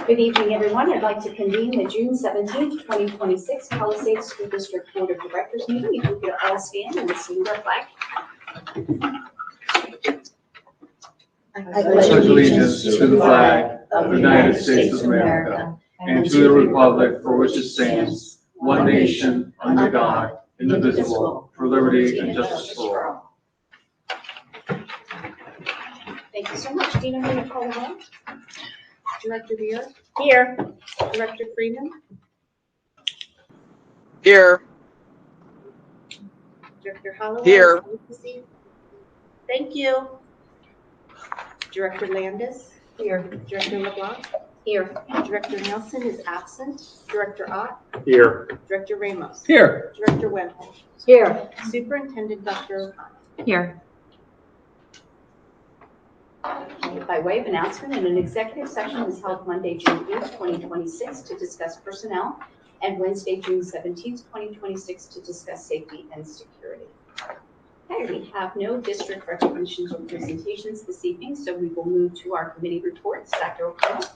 Good evening, everyone. I'd like to convene the June 17th, 2026 Palisades School District Board of Directors meeting. If you could all stand and salute our flag. I pledge allegiance to the flag of the United States of America and to the republic for which it stands, one nation, under God, indivisible, for liberty and justice for all. Thank you so much. Dina, will you call the roll? Director Beer, Here. Director Freeman, Here. Director Holloway. Here. Thank you. Director Landis. Here. Director LeBlanc. Here. Director Nelson is absent. Director Ott. Here. Director Ramos. Here. Director Wenham. Here. Superintendent Dr. O'Connell. Here. By way of announcement, an executive session was held Monday, June 8th, 2026 to discuss personnel, and Wednesday, June 17th, 2026 to discuss safety and security. Okay, we have no district recognitions or presentations this evening, so we will move to our committee reports. Dr. O'Connell.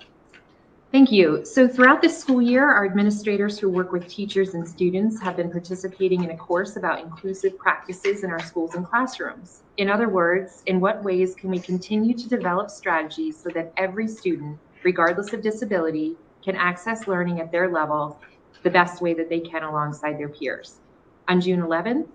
Thank you. So throughout this school year, our administrators who work with teachers and students have been participating in a course about inclusive practices in our schools and classrooms. In other words, in what ways can we continue to develop strategies so that every student, regardless of disability, can access learning at their level the best way that they can alongside their peers? On June 11th,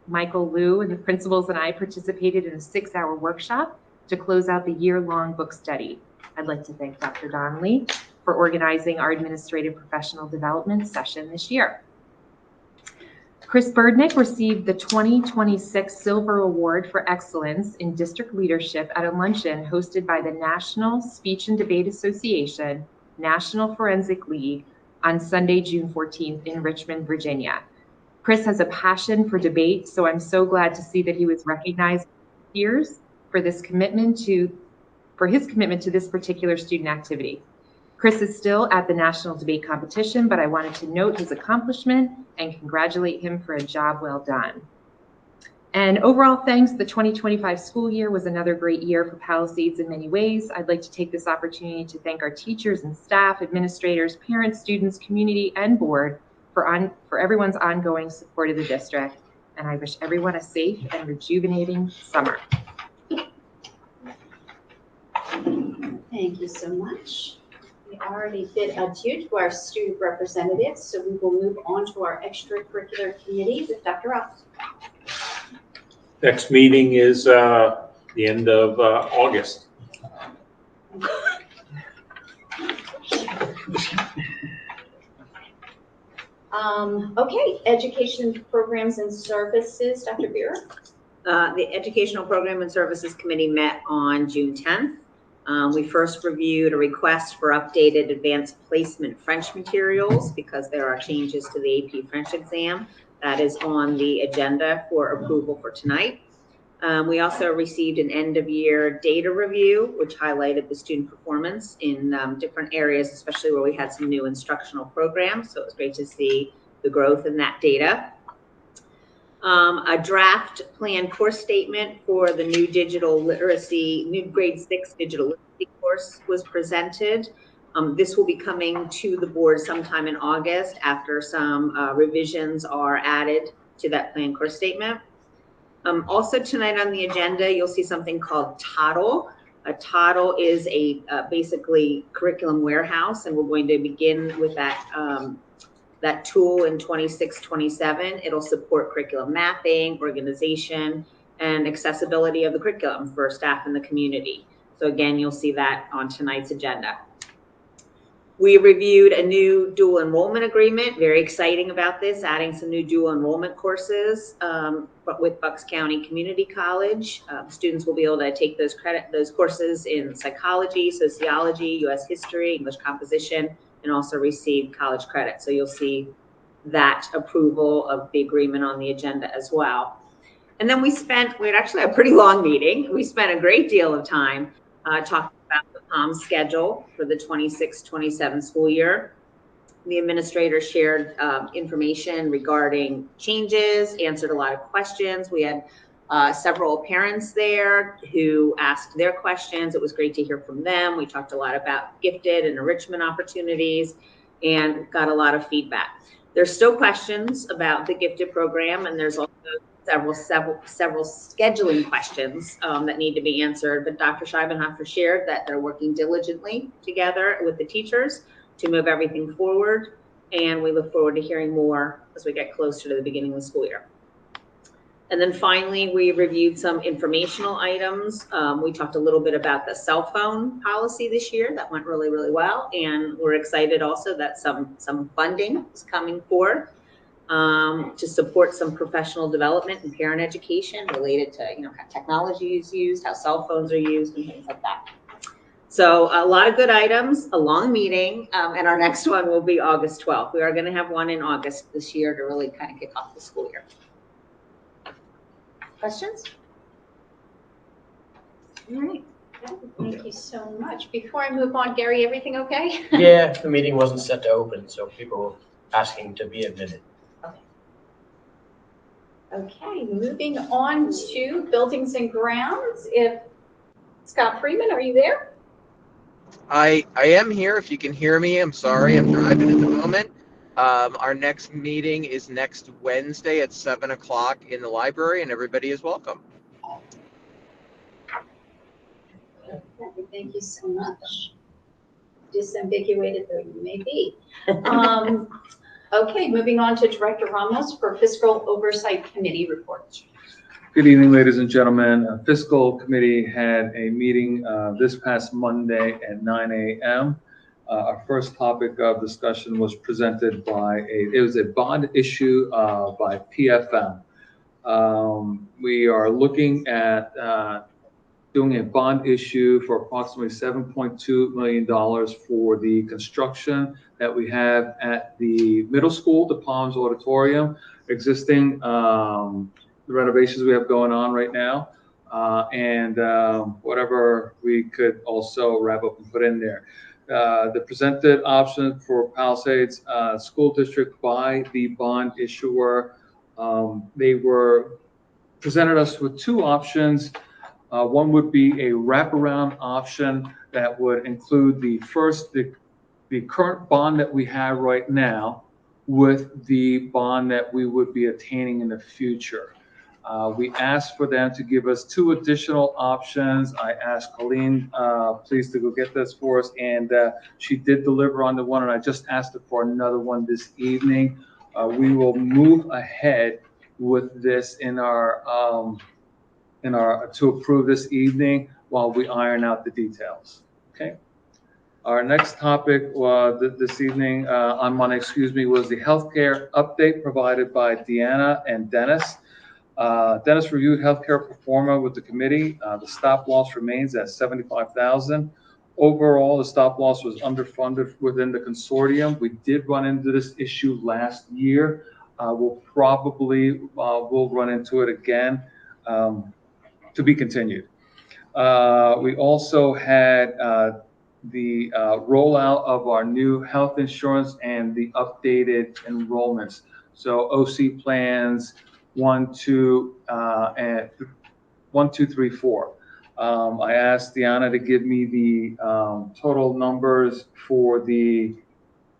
Michael Liu and the principals and I participated in a 6-hour workshop to close out the year-long book study. I'd like to thank Dr. Donnelly for organizing our administrative professional development session this year. Chris Birdnick received the 2026 Silver Award for Excellence in District Leadership at a luncheon hosted by the National Speech and Debate Association, National Forensic League on Sunday, June 14th in Richmond, Virginia. Chris has a passion for debate, so I'm so glad to see that he was recognized years for his commitment to this particular student activity. Chris is still at the national debate competition, but I wanted to note his accomplishment and congratulate him for a job well done. And overall, thanks. The 2025 school year was another great year for Palisades in many ways. I'd like to take this opportunity to thank our teachers and staff, administrators, parents, students, community, and board for everyone's ongoing support of the district. And I wish everyone a safe and rejuvenating summer. Thank you so much. We already bid adieu to our student representatives, so we will move on to our extracurricular committee with Dr. Ross. Next meeting is the end of August. Okay, education programs and services, Dr. Beer. The Educational Program and Services Committee met on June 10th. We first reviewed a request for updated advanced placement French materials because there are changes to the AP French exam. That is on the agenda for approval for tonight. We also received an end-of-year data review, which highlighted the student performance in different areas, especially where we had some new instructional programs. So it was great to see the growth in that data. A draft plan course statement for the new digital literacy, new grade 6 digital literacy course was presented. This will be coming to the board sometime in August after some revisions are added to that plan course statement. Also tonight on the agenda, you'll see something called TODL. A TODL is a basically curriculum warehouse, and we're going to begin with that tool in 26-27. It'll support curriculum mapping, organization, and accessibility of the curriculum for staff in the community. So again, you'll see that on tonight's agenda. We reviewed a new dual enrollment agreement. Very exciting about this, adding some new dual enrollment courses but with Bucks County Community College. Students will be able to take those courses in psychology, sociology, U.S. history, English composition, and also receive college credit. So you'll see that approval of the agreement on the agenda as well. And then we had actually a pretty long meeting. We spent a great deal of time talking about the POM schedule for the 26-27 school year. The administrator shared information regarding changes, answered a lot of questions. We had several parents there who asked their questions. It was great to hear from them. We talked a lot about gifted and enrichment opportunities and got a lot of feedback. There's still questions about the gifted program, and there's also several scheduling questions that need to be answered. But Dr. Scheibenhofer shared that they're working diligently together with the teachers to move everything forward, and we look forward to hearing more as we get closer to the beginning of the school year. And then finally, we reviewed some informational items. We talked a little bit about the cell phone policy this year. That went really, really well. And we're excited also that some funding is coming forward to support some professional development and parent education related to, how technology is used, how cell phones are used, and things like that. So a lot of good items, a long meeting, and our next one will be August 12th. We are going to have one in August this year to really kind of kick off the school year. Questions? All right. Thank you so much. Before I move on, Gary, everything okay? Yeah, the meeting wasn't set to open, so people were asking to be admitted. Okay, moving on to buildings and grounds. If Scott Freeman, are you there? I am here. If you can hear me, I'm sorry. I'm driving at the moment. Our next meeting is next Wednesday at 7 o'clock in the library, and everybody is welcome. Okay, thank you so much. Disambiguated though you may be. Okay, moving on to Director Ramos for Fiscal Oversight Committee reports. Good evening, ladies and gentlemen. Fiscal Committee had a meeting this past Monday at 9 a.m. Our first topic of discussion was presented by it was a bond issue by PFM. We are looking at doing a bond issue for approximately $7.2 million for the construction that we have at the middle school, the Palms Auditorium, existing the renovations we have going on right now, and whatever we could also wrap up and put in there. The presented option for Palisades School District by the bond issuer, they presented us with two options. One would be a wraparound option that would include the current bond that we have right now with the bond that we would be attaining in the future. We asked for them to give us two additional options. I asked Colleen, please to go get this for us, and she did deliver on the one, and I just asked her for another one this evening. We will move ahead with this to approve this evening while we iron out the details. Okay. Our next topic this evening on Monday, was the healthcare update provided by Deanna and Dennis. Dennis reviewed healthcare performance with the committee. The stop loss remains at $75,000. Overall, the stop loss was underfunded within the consortium. We did run into this issue last year. We'll run into it again. To be continued. We also had the rollout of our new health insurance and the updated enrollments. So OC plans 1, 2, 3, 4. I asked Deanna to give me the total numbers for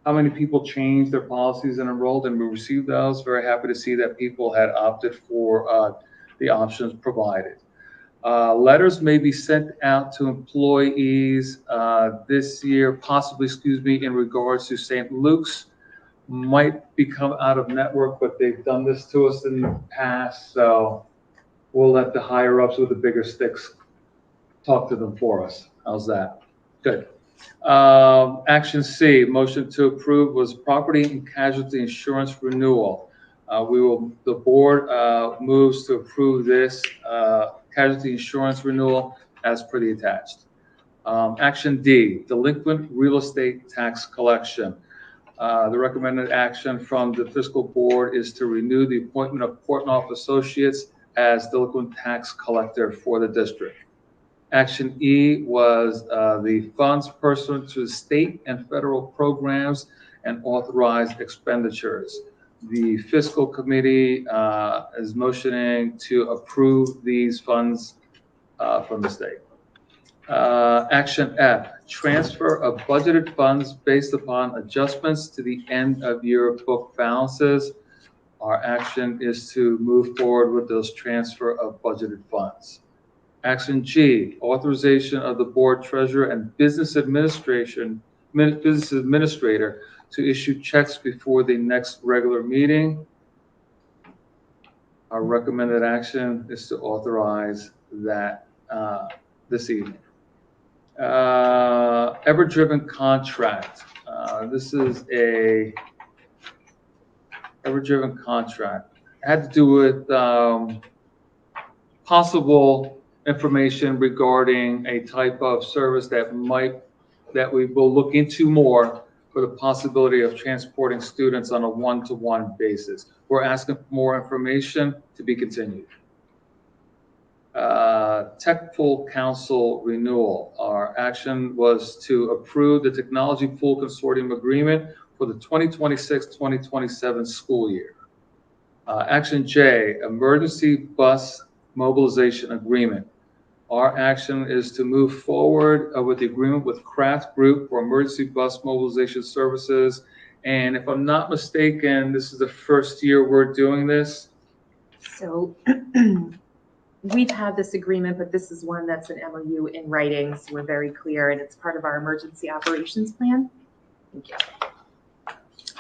how many people changed their policies and enrolled, and we received those. Very happy to see that people had opted for the options provided. Letters may be sent out to employees this year, possibly, in regards to St. Luke's. Might become out of network, but they've done this to us in the past, so we'll let the higher ups with the bigger sticks talk to them for us. How's that? Good. Action C, motion to approve, was property and casualty insurance renewal. The board moves to approve this casualty insurance renewal as per the attached. Action D, delinquent real estate tax collection. The recommended action from the fiscal board is to renew the appointment of Portnoy Associates as delinquent tax collector for the district. Action E was the funds pursuant to state and federal programs and authorized expenditures. The fiscal committee is motioning to approve these funds from the state. Action F, transfer of budgeted funds based upon adjustments to the end of year book balances. Our action is to move forward with those transfer of budgeted funds. Action G, authorization of the board treasurer and business administrator to issue checks before the next regular meeting. Our recommended action is to authorize that this evening. Ever-driven contract. This is a ever-driven contract. It had to do with possible information regarding a type of service that we will look into more for the possibility of transporting students on a one-to-one basis. We're asking for more information to be continued. Tech Pool Council renewal. Our action was to approve the Technology Pool Consortium agreement for the 2026-2027 school year. Action J, emergency bus mobilization agreement. Our action is to move forward with the agreement with Kraft Group for emergency bus mobilization services. And if I'm not mistaken, this is the first year we're doing this. So we've had this agreement, but this is one that's an MOU in writing, so we're very clear, and it's part of our emergency operations plan. Thank you.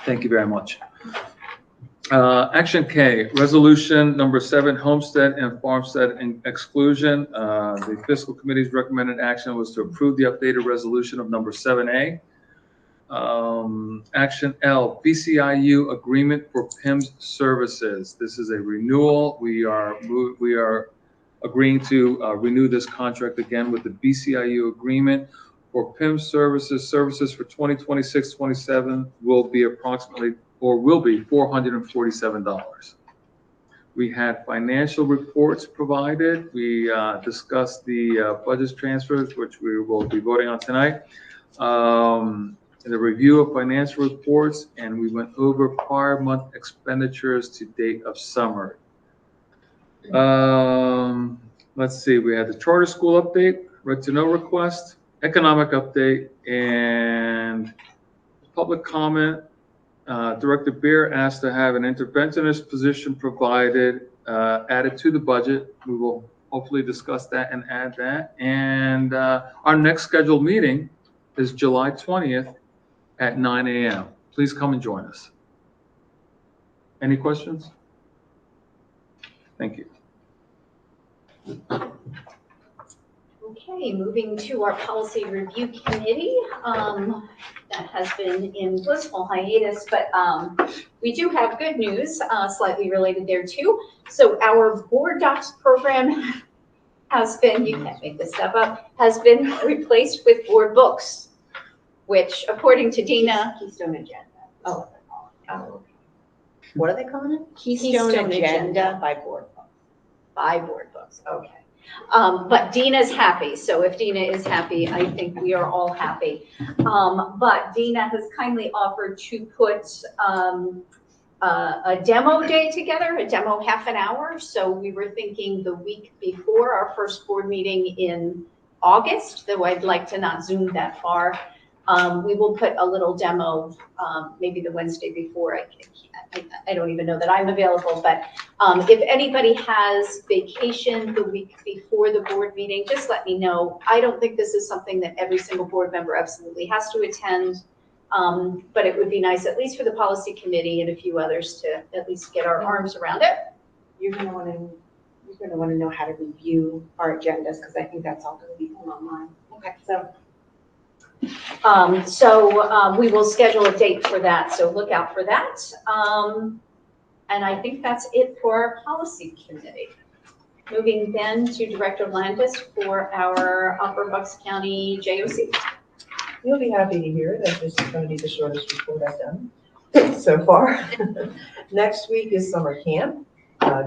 Thank you very much. Action K, resolution number 7, homestead and farmstead exclusion. The fiscal committee's recommended action was to approve the updated resolution of number 7A. Action L, BCIU agreement for PIMS services. This is a renewal. We are agreeing to renew this contract again with the BCIU agreement for PIMS services. Services for 2026-27 will be $447. We had financial reports provided. We discussed the budget transfers, which we will be voting on tonight. The review of financial reports, and we went over prior month expenditures to date of summary. Let's see, we had the charter school update, right to know request, economic update, and public comment. Director Beer asked to have an interventionist position provided, added to the budget. We will hopefully discuss that and add that. And our next scheduled meeting is July 20th at 9 a.m. Please come and join us. Any questions? Thank you. Okay, moving to our policy review committee. That has been in blissful hiatus, but we do have good news, slightly related there too. So our board docs program has been, you can't make this stuff up, has been replaced with board books, which according to Dina. Keystone Agenda. Oh. What are they calling it? Keystone Agenda by board books. By board books, okay. But Dina's happy, so if Dina is happy, I think we are all happy. But Dina has kindly offered to put a demo day together, a demo half an hour. So we were thinking the week before our first board meeting in August, though I'd like to not zoom that far. We will put a little demo, maybe the Wednesday before. I don't even know that I'm available, but if anybody has vacation the week before the board meeting, just let me know. I don't think this is something that every single board member absolutely has to attend, but it would be nice, at least for the policy committee and a few others, to at least get our arms around it. You're going to want to know how to review our agendas, because I think that's all going to be done online. Okay. So we will schedule a date for that, so look out for that. And I think that's it for our policy committee. Moving then to Director Landis for our Upper Bucks County JOC. You'll be happy to hear that this is going to be the shortest report I've done so far. Next week is summer camp,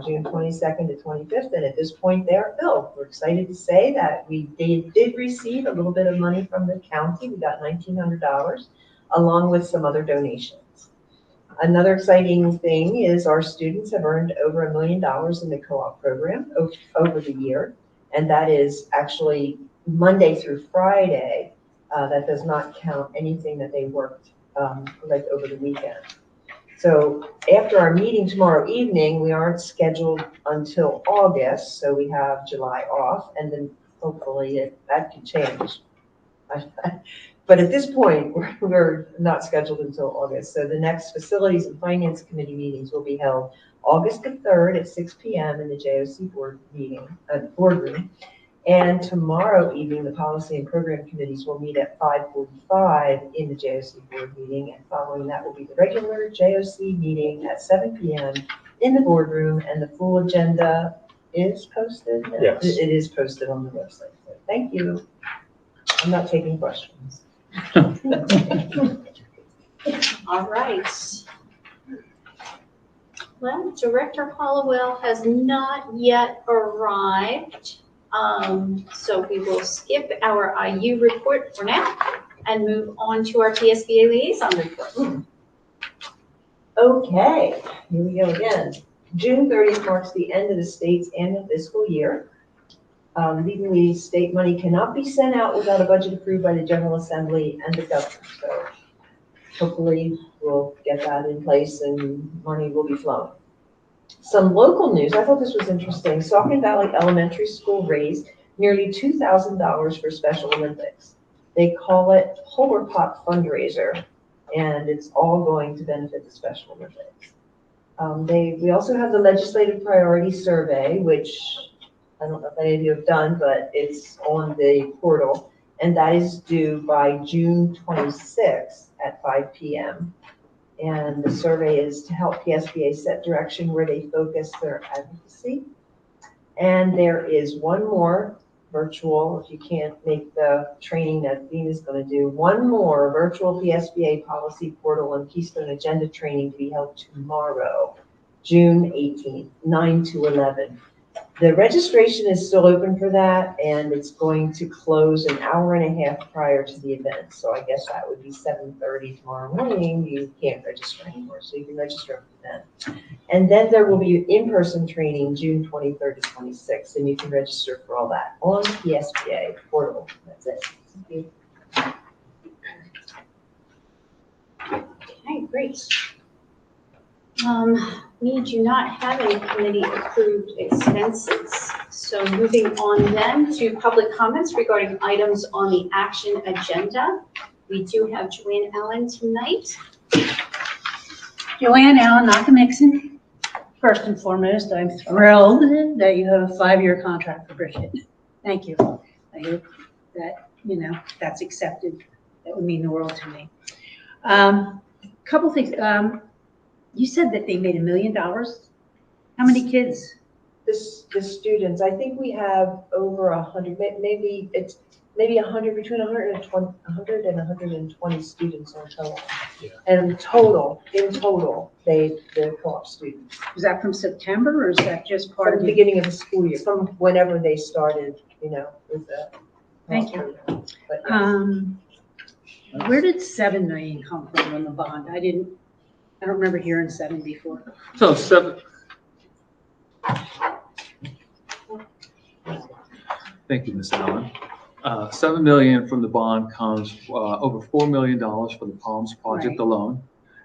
June 22nd to 25th, and at this point they are filled. We're excited to say that we did receive a little bit of money from the county. We got $1,900 along with some other donations. Another exciting thing is our students have earned over $1 million in the co-op program over the year. And that is actually Monday through Friday. That does not count anything that they worked like over the weekend. So after our meeting tomorrow evening, we aren't scheduled until August, so we have July off, and then hopefully that can change. But at this point, we're not scheduled until August. So the next Facilities and Finance Committee meetings will be held August the 3rd at 6 p.m. in the JOC boardroom. And tomorrow evening, the Policy and Program Committees will meet at 5:45 in the JOC board meeting. And following that will be the regular JOC meeting at 7 p.m. in the boardroom. And the full agenda is posted? Yes. It is posted on the website. So thank you. I'm not taking questions. All right. Well, Director Hollowell has not yet arrived. So we will skip our IU report for now and move on to our TSBA liaison report. Okay, here we go again. June 30th marks the end of the state's annual fiscal year. Legally, state money cannot be sent out without a budget approved by the General Assembly and the governor. So hopefully we'll get that in place and money will be flowing. Some local news, I thought this was interesting. Saucon Valley Elementary School raised nearly $2,000 for Special Olympics. They call it Polar Pop Fundraiser, and it's all going to benefit the Special Olympics. We also have the Legislative Priority Survey, which I don't know if any of you have done, but it's on the portal, and that is due by June 26th at 5 p.m. And the survey is to help PSBA set direction where they focus their advocacy. And there is one more virtual, if you can't make the training that Dean is going to do, one more virtual PSBA policy portal and Keystone Agenda training to be held tomorrow, June 18th, 9 to 11. The registration is still open for that, and it's going to close an hour and a half prior to the event. So I guess that would be 7:30 tomorrow morning. You can't register anymore, so you can register for the event. And then there will be in-person training June 23rd to 26th, and you can register for all that on the PSBA portal. That's it. Thank you. Okay, great. We do not have any committee approved expenses. So moving on then to public comments regarding items on the action agenda. We do have Joanne Allen tonight. Joanne Allen, Nakamixon. First and foremost, I'm thrilled that you have a 5-year contract for Bridget. Thank you. I hope that, that's accepted. That would mean the world to me. Couple things. You said that they made $1 million. How many kids? The students, I think we have over 100, maybe 100, between 100 and 120 students on total. Yeah. And in total, the co-op students. Was that from September or is that just part From of the the beginning of the school year, from whenever they started, with the. Thank you. But yes. Where did $7 million come from on the bond? I don't remember hearing 7 before. So thank you, Ms. Allen. $7 million from the bond comes over $4 million for the Palms project Right. alone.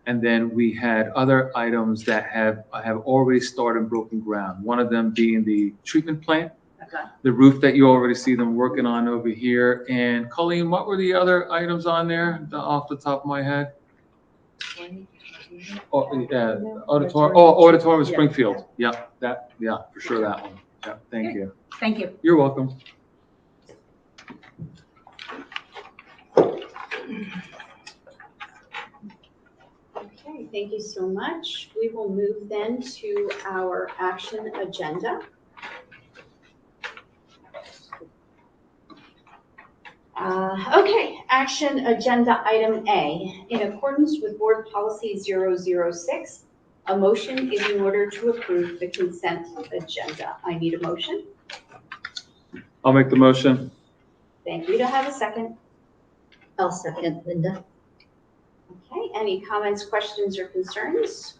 And then we had other items that have already started and broken ground. One of them being the treatment plant, Okay. the roof that you already see them working on over here. And Colleen, what were the other items on there off the top of my head? Auditorium Yeah. Springfield. Yeah, for sure that one. Yeah, thank you. Thank you. You're welcome. Okay, thank you so much. We will move then to our action agenda. Okay, action agenda item A. In accordance with board policy 006, a motion is in order to approve the consent agenda. I need a motion. I'll make the motion. Thank you. To have a second. I'll second, Linda. Okay, Any comments, questions, or concerns?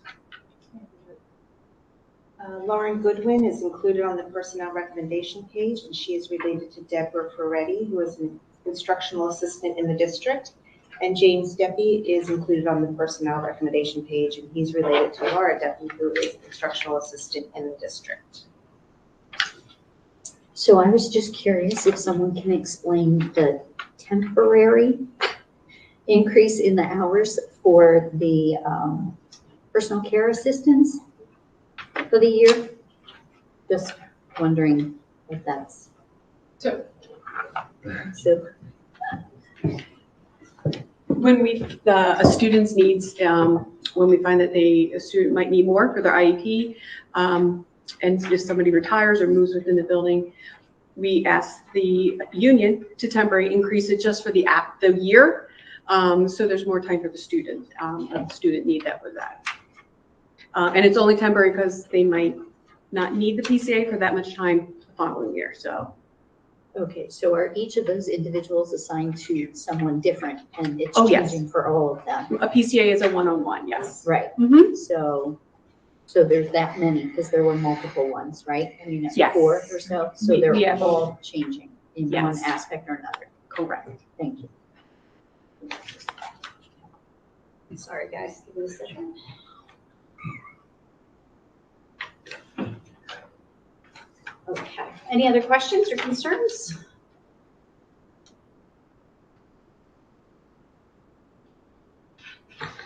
Lauren Goodwin is included on the personnel recommendation page, and she is related to Deborah Ferretti, who is an instructional assistant in the district. And James Deppy is included on the personnel recommendation page, and he's related to Laura Deppy, who is an instructional assistant in the district. So I was just curious if someone can explain the temporary increase in the hours for the personal care assistants for the year. Just wondering if that's. So When a student's needs, when we find that a student might need more for their IEP, and if somebody retires or moves within the building, we ask the union to temporarily increase it just for the year. So there's more time for the student, need that with that. And it's only temporary because they might not need the PCA for that much time the following year, so. Okay, so are each of those individuals assigned to someone different, and it's Yes. changing for all of them? A PCA is a one-on-one, yes. Right. Mm-hmm. So there's that many, because there were multiple ones, right? I mean, it's Yes. 4 or so, so they're Yeah. all changing in one Yes. aspect or another. Correct. Thank you. Sorry, guys, give me a second. Okay, any other questions or concerns?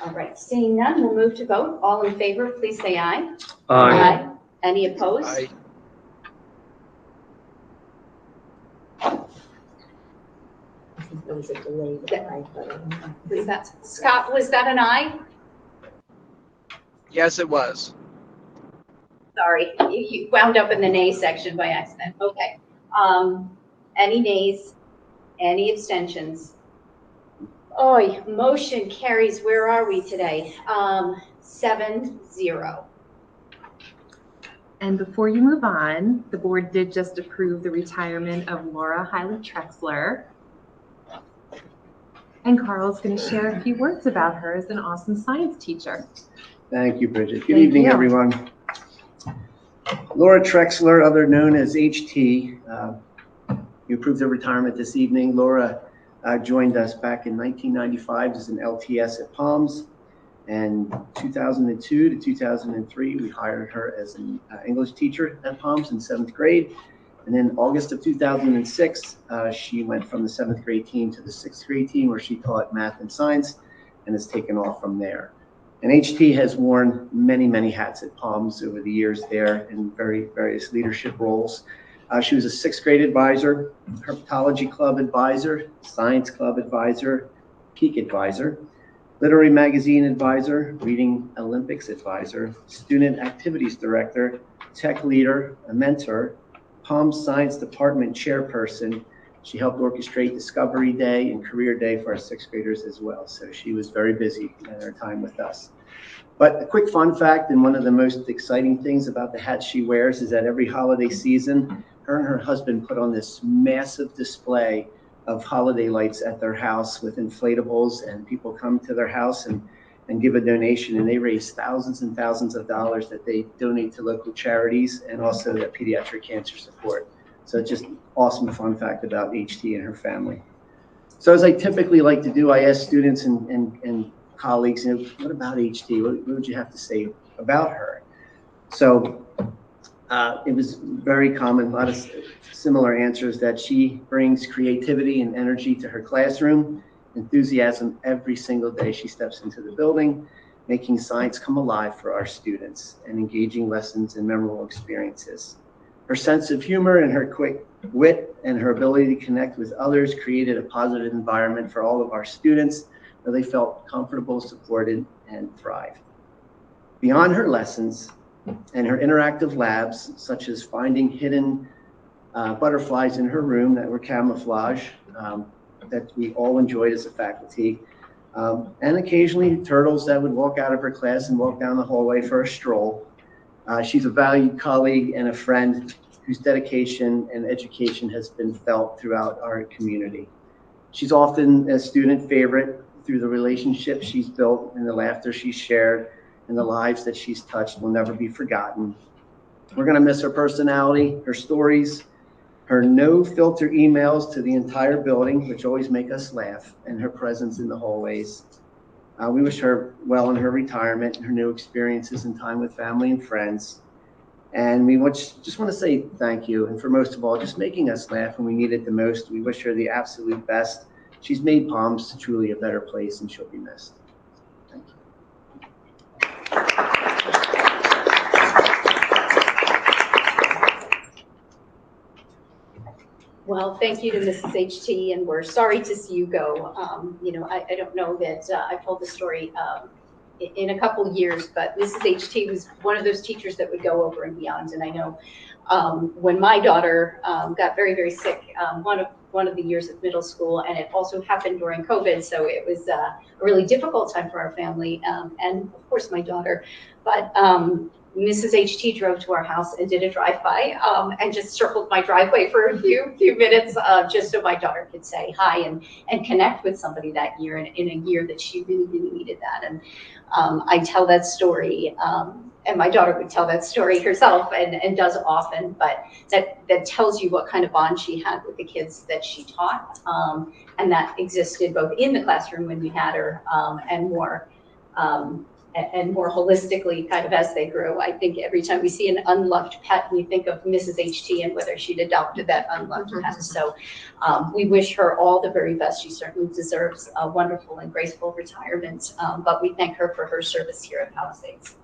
All right, seeing none, we'll move to vote. All in favor, please say aye. Aye. Any opposed? Aye. I think there was a delay that I thought. Scott, was that an aye? Yes, it was. Sorry, you wound up in the nay section by accident. Okay. Any nays? Any abstentions? Oh, motion carries. Where are we today? 7-0. And before you move on, the board did just approve the retirement of Laura Hiley-Trexler. And Carl's going to share a few words about her as an awesome science teacher. Thank you, Bridget. Good Thank evening, you. everyone. Laura Trexler, other known as HT, you approved her retirement this evening. Laura joined us back in 1995 as an LTS at Palms, and 2002 to 2003 we hired her as an English teacher at Palms in 7th grade, and in August of 2006 she went from the 7th grade team to the 6th grade team, where she taught math and science and has taken off from there. And HT has worn many, many hats at Palms over the years there in various leadership roles. She was a 6th grade advisor, herpetology club advisor, science club advisor, peak advisor, literary magazine advisor, reading Olympics advisor, student activities director, tech leader, a mentor, Palms Science Department chairperson. She helped orchestrate Discovery Day and Career Day for our 6th graders as well. So she was very busy in her time with us. But a quick fun fact, and one of the most exciting things about the hat she wears, is that every holiday season, her and her husband put on this massive display of holiday lights at their house with inflatables, and people come to their house and give a donation, and they raise thousands and thousands of dollars that they donate to local charities and also the pediatric cancer support. So it's just awesome fun fact about HT and her family. So as I typically like to do, I ask students and colleagues, you know, what about HT? What would you have to say about her? So it was very common, a lot of similar answers, that she brings creativity and energy to her classroom, enthusiasm every single day she steps into the building, making science come alive for our students and engaging lessons and memorable experiences. Her sense of humor and her quick wit and her ability to connect with others created a positive environment for all of our students where they felt comfortable, supported, and thrived. Beyond her lessons and her interactive labs, such as finding hidden butterflies in her room that were camouflage, that we all enjoyed as a faculty, and occasionally turtles that would walk out of her class and walk down the hallway for a stroll. She's a valued colleague and a friend whose dedication and education has been felt throughout our community. She's often a student favorite, through the relationships she's built and the laughter she's shared and the lives that she's touched will never be forgotten. We're going to miss her personality, her stories, her no-filter emails to the entire building, which always make us laugh, and her presence in the hallways. We wish her well in her retirement and her new experiences and time with family and friends. And we just want to say thank you. And for most of all, just making us laugh when we need it the most. We wish her the absolute best. She's made Palms truly a better place, and she'll be missed. Thank you. Well, thank you to Mrs. HT, and we're sorry to see you go. I don't know that I've told the story in a couple years, but Mrs. HT was one of those teachers that would go over and beyond. And I know when my daughter got very, very sick, one of the years of middle school, and it also happened during COVID, so it was a really difficult time for our family and of course my daughter. But Mrs. HT drove to our house and did a drive-by and just circled my driveway for a few minutes just so my daughter could say hi and connect with somebody that year in a year that she really, really needed that. And I tell that story, and my daughter would tell that story herself and does often, but that tells you what kind of bond she had with the kids that she taught, and that existed both in the classroom when we had her and more holistically kind of as they grew. I think every time we see an unloved pet, we think of Mrs. HT and whether she'd adopted that unloved pet. So we wish her all the very best. She certainly deserves a wonderful and graceful retirement, but we thank her for her service here at Palisades.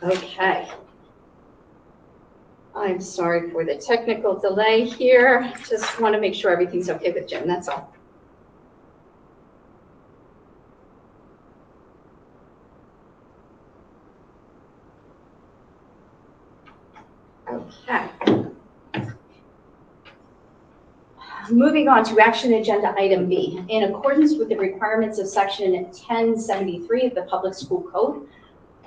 Okay. I'm sorry for the technical delay here. Just want to make sure everything's okay with Jim, that's all. Okay. Moving on to action agenda item B. In accordance with the requirements of section 1073 of the Public School Code,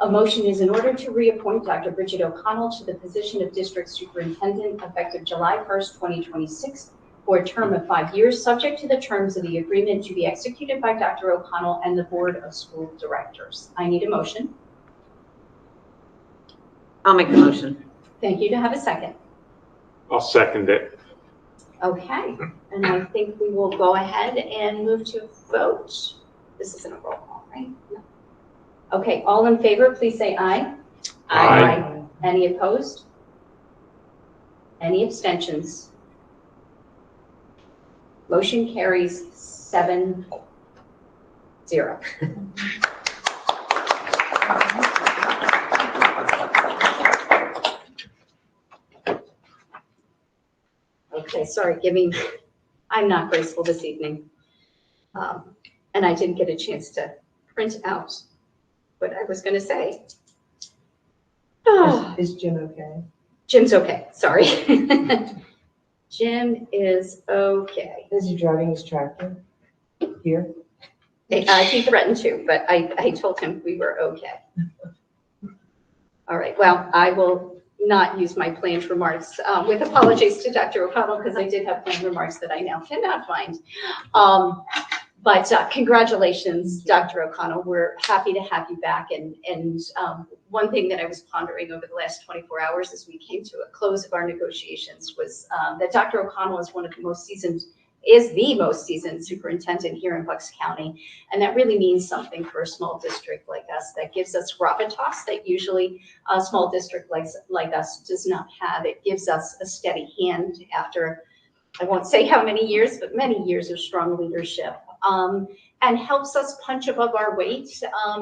a motion is in order to reappoint Dr. Bridget O'Connell to the position of District Superintendent effective July 1st, 2026 for a term of 5 years, subject to the terms of the agreement to be executed by Dr. O'Connell and the Board of School Directors. I need a motion. I'll make the motion. Thank you. To have a second. I'll second it. Okay, and I think we will go ahead and move to vote. This isn't a roll call, right? No. Okay, all in favor, please say aye. Aye. Any opposed? Any abstentions? Motion carries 7-0. Okay, sorry, I'm not graceful this evening. And I didn't get a chance to print out what I was going to say. Is Jim okay? Jim's okay, sorry. Jim is okay. Is he driving his tractor here? He threatened to, but I told him we were okay. All right, well, I will not use my planned remarks with apologies to Dr. O'Connell, because I did have planned remarks that I now cannot find. But congratulations, Dr. O'Connell. We're happy to have you back. And one thing that I was pondering over the last 24 hours as we came to a close of our negotiations was that Dr. O'Connell is the most seasoned superintendent here in Bucks County. And that really means something for a small district like us. That gives us gravitas that usually a small district like us does not have. It gives us a steady hand after, I won't say how many years, but many years of strong leadership. And helps us punch above our weight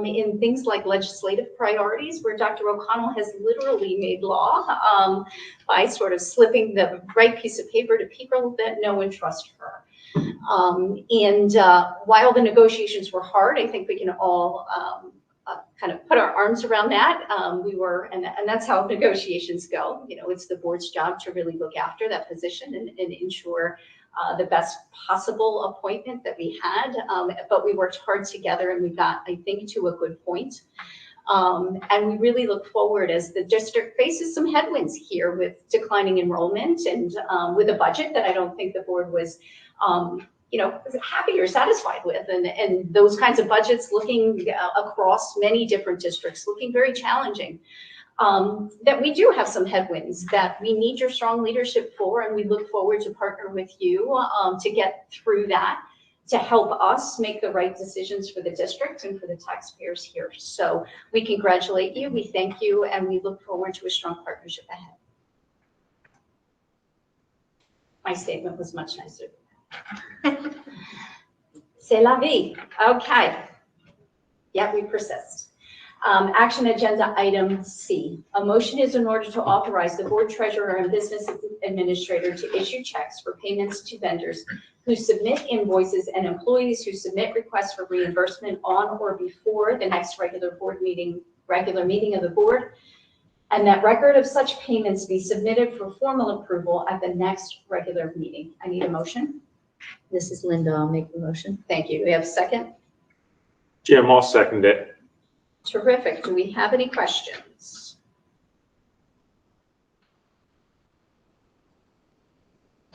in things like legislative priorities, where Dr. O'Connell has literally made law by sort of slipping the right piece of paper to people that know and trust her. While the negotiations were hard, I think we can all kind of put our arms around that. And that's how negotiations go. You know, it's the board's job to really look after that position and ensure the best possible appointment that we had, but we worked hard together and we got, I think, to a good point. And we really look forward as the district faces some headwinds here with declining enrollment and with a budget that I don't think the board was, happy or satisfied with. And those kinds of budgets looking across many different districts, looking very challenging. That we do have some headwinds that we need your strong leadership for, and we look forward to partner with you to get through that, to help us make the right decisions for the district and for the taxpayers here. So we congratulate you, we thank you, and we look forward to a strong partnership ahead. My statement was much nicer. C'est la vie. Okay. Yeah, we persist. Action agenda item C. A motion is in order to authorize the board treasurer and business administrator to issue checks for payments to vendors who submit invoices and employees who submit requests for reimbursement on or before the next regular meeting of the board, and that record of such payments be submitted for formal approval at the next regular meeting. I need a motion. This is Linda. I'll make the motion. Thank you. Do we have a second? Jim, I'll second it. Terrific. Do we have any questions?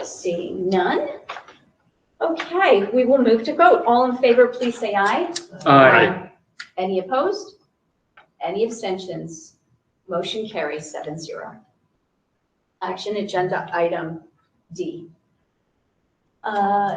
Seeing none. Okay, we will move to vote. All in favor, please say aye. Aye. Any opposed? Any abstentions? Motion carries 7-0. Action agenda item D.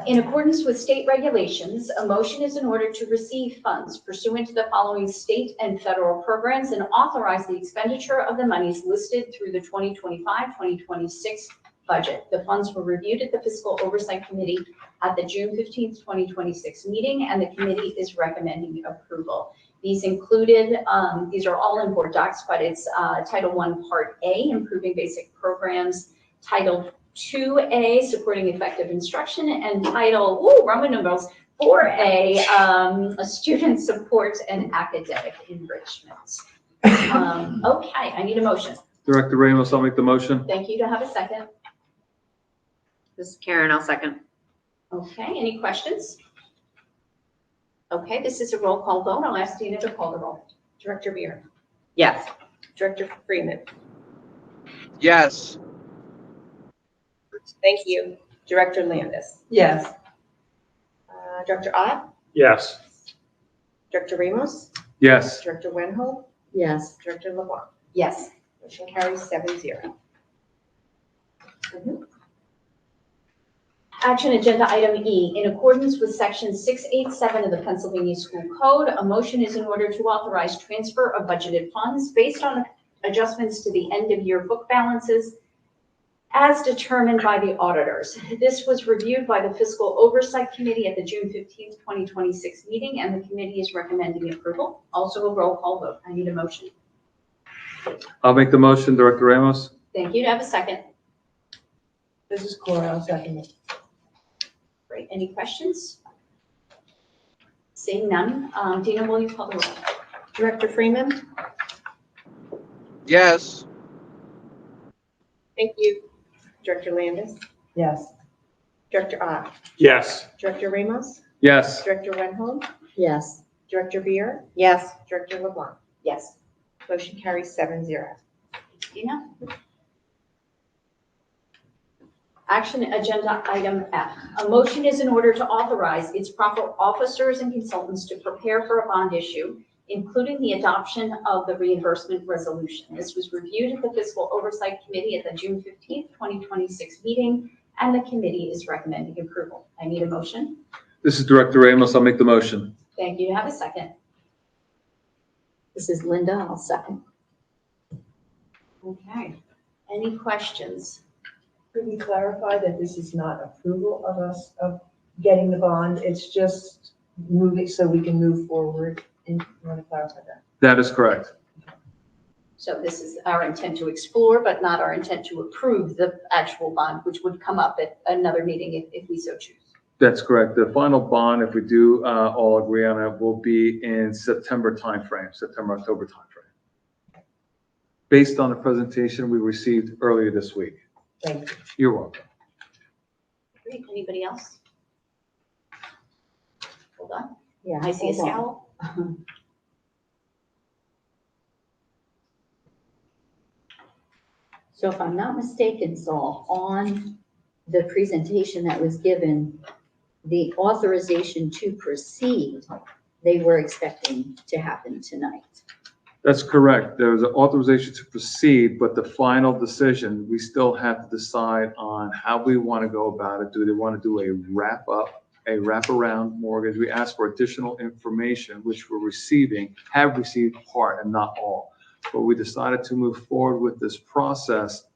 In accordance with state regulations, a motion is in order to receive funds pursuant to the following state and federal programs and authorize the expenditure of the monies listed through the 2025-2026 budget. The funds were reviewed at the Fiscal Oversight Committee at the June 15th, 2026 meeting, and the committee is recommending approval. These included, these are all in board docs, but it's Title I, Part A, Improving Basic Programs, Title 2A, Supporting Effective Instruction, and Title, Roman numerals, 4A, Student Support and Academic Enrichment. Okay, I need a motion. Director Ramos, I'll make the motion. Thank you. To have a second. This is Karen, I'll second. Okay, any questions? Okay, this is a roll call vote. I'll ask Dina to call the roll. Director Beer, Yes. Director Freeman, Yes. thank you. Director Landis, Yes. Director Ott, Yes. Director Ramos, Yes. Director Wenhold, Yes. Director LeBlanc. Yes. Motion carries 7-0. Action agenda item E. In accordance with section 687 of the Pennsylvania School Code, a motion is in order to authorize transfer of budgeted funds based on adjustments to the end of year book balances as determined by the auditors. This was reviewed by the Fiscal Oversight Committee at the June 15th, 2026 meeting, and the committee is recommending approval. Also a roll call vote. I need a motion. I'll make the motion, Director Ramos. Thank you. To have a second. This is Cora, I'll second it. Great. Any questions? Seeing none. Dina, will you call the roll? Director Freeman, Yes. thank you. Director Landis, Yes. Director Ott, Yes. Director Ramos, Yes. Director Wenhold, Yes. Director Beer, Yes. Director LeBlanc. Yes. Motion carries 7-0. Dina? Action agenda item F. A motion is in order to authorize its proper officers and consultants to prepare for a bond issue, including the adoption of the reimbursement resolution. This was reviewed at the Fiscal Oversight Committee at the June 15th, 2026 meeting, and the committee is recommending approval. I need a motion. This is Director Ramos. I'll make the motion. Thank you. Have a second. This is Linda. I'll second. Okay. Any questions? Could we clarify that this is not approval of us of getting the bond? It's just moving so we can move forward. And you want to clarify that? That is correct. So this is our intent to explore, but not our intent to approve the actual bond, which would come up at another meeting if we so choose. That's correct. The final bond, if we do all agree on it, will be in September timeframe, September-October timeframe. Based on the presentation we received earlier this week. Thank you. You're welcome. Great. Anybody else? Hold on. Yeah. I see a hold on. scowl. So if I'm not mistaken, Saul, on the presentation that was given, the authorization to proceed, they were expecting to happen tonight. That's correct. There was an authorization to proceed, but the final decision, we still have to decide on how we want to go about it. Do they want to do a wraparound mortgage? We asked for additional information, which we're receiving, have received part and not all. But we decided to move forward with this process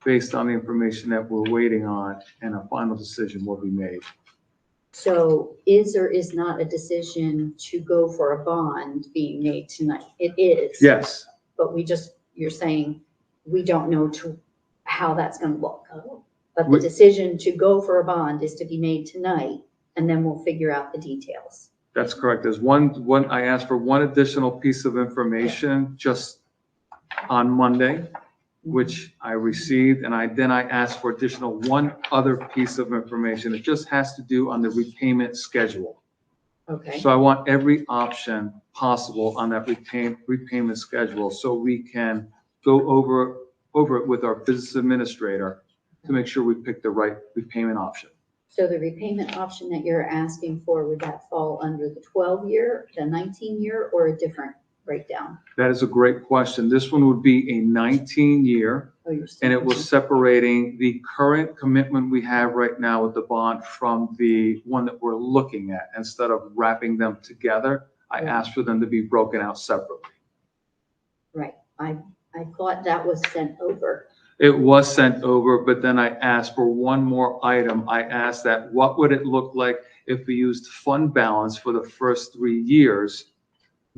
based on the information that we're waiting on, and a final decision will be made. So is or is not a decision to go for a bond being made tonight? It is. Yes, But you're saying we don't know how that's gonna look. But the We- decision to go for a bond is to be made tonight, and then we'll figure out the details. that's correct. There's I asked for one additional piece of information just on Monday, which I received, and then I asked for additional one other piece of information. It just has to do on the repayment schedule. Okay. So I want every option possible on that repayment schedule, so we can go over it with our business administrator to make sure we pick the right repayment option. So the repayment option that you're asking for, would that fall under the 12-year, the 19-year, or a different breakdown? That is a great question. This one would be a 19-year. Oh, you're And it was separating the current commitment we have right now with the bond from the one that we're looking at. Instead of wrapping them together, I asked for them to be broken out separately. Right. I thought that was sent over. It was sent over, but then I asked for one more item. I asked that, what would it look like if we used fund balance for the first 3 years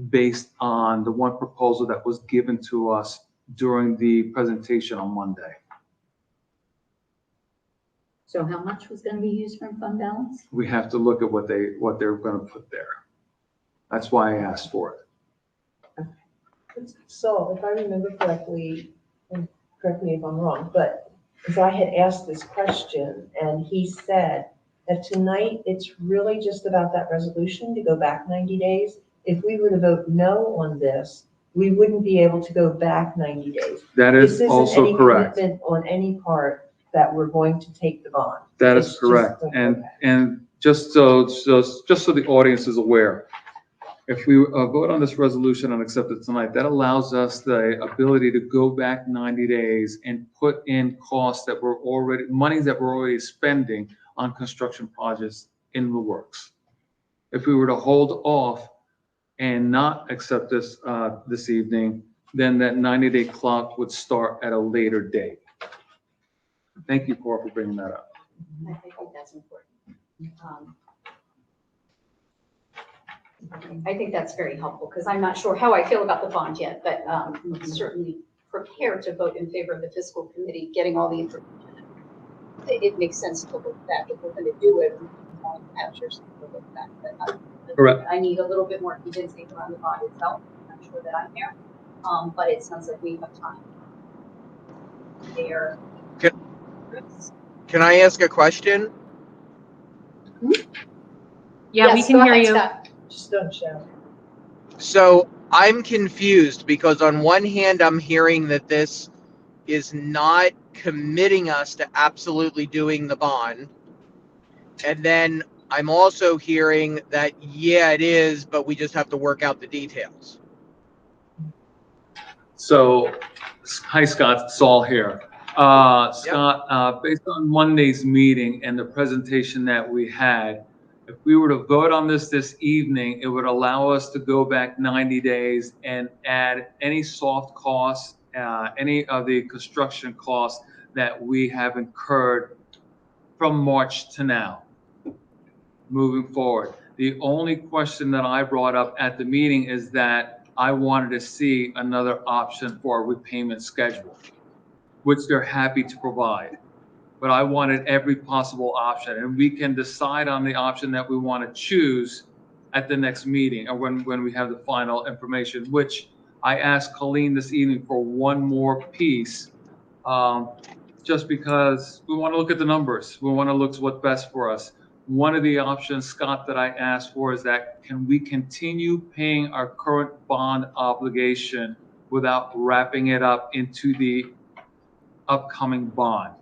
based on the one proposal that was given to us during the presentation on Monday? So how much was gonna be used from fund balance? We have to look at what they're going to put there. That's why I asked for it. So if I remember correctly, and correct me if I'm wrong, but because I had asked this question and he said that tonight it's really just about that resolution to go back 90 days. If we were to vote no on this, we wouldn't be able to go back 90 days. That is also correct. This isn't any commitment on any part that we're going to take the bond. That It's is just correct. okay. And just so the audience is aware, if we vote on this resolution and accept it tonight, that allows us the ability to go back 90 days and put in costs that monies that we're already spending on construction projects in the works. If we were to hold off and not accept this this evening, then that 90-day clock would start at a later date. Thank you, Cora, for bringing that up. I think that's important. I think that's very helpful, because I'm not sure how I feel about the bond yet, but I'm certainly prepared to vote in favor of the fiscal committee getting all the information. It makes sense to look back if we're going to do it. Capture something to look back, but Correct. I need a little bit more convincing around the bond itself. I'm not sure that I'm there, but it sounds like we have time. There. Can I ask a question? Yeah, we Yes, can go hear ahead, you. Scott. Just don't shout. So I'm confused because on one hand, I'm hearing that this is not committing us to absolutely doing the bond. And then I'm also hearing that, yeah, it is, but we just have to work out the details. So, hi Scott, Saul here. Scott, based on Monday's meeting and the presentation that we had, if we were to vote on this evening, it would allow us to go back 90 days and add any soft costs, any of the construction costs that we have incurred from March to now, moving forward. The only question that I brought up at the meeting is that I wanted to see another option for a repayment schedule, which they're happy to provide. But I wanted every possible option, and we can decide on the option that we want to choose at the next meeting, or when we have the final information, which I asked Colleen this evening for one more piece, just because we want to look at the numbers. We want to look at what's best for us. One of the options, Scott, that I asked for is that can we continue paying our current bond obligation without wrapping it up into the upcoming bond.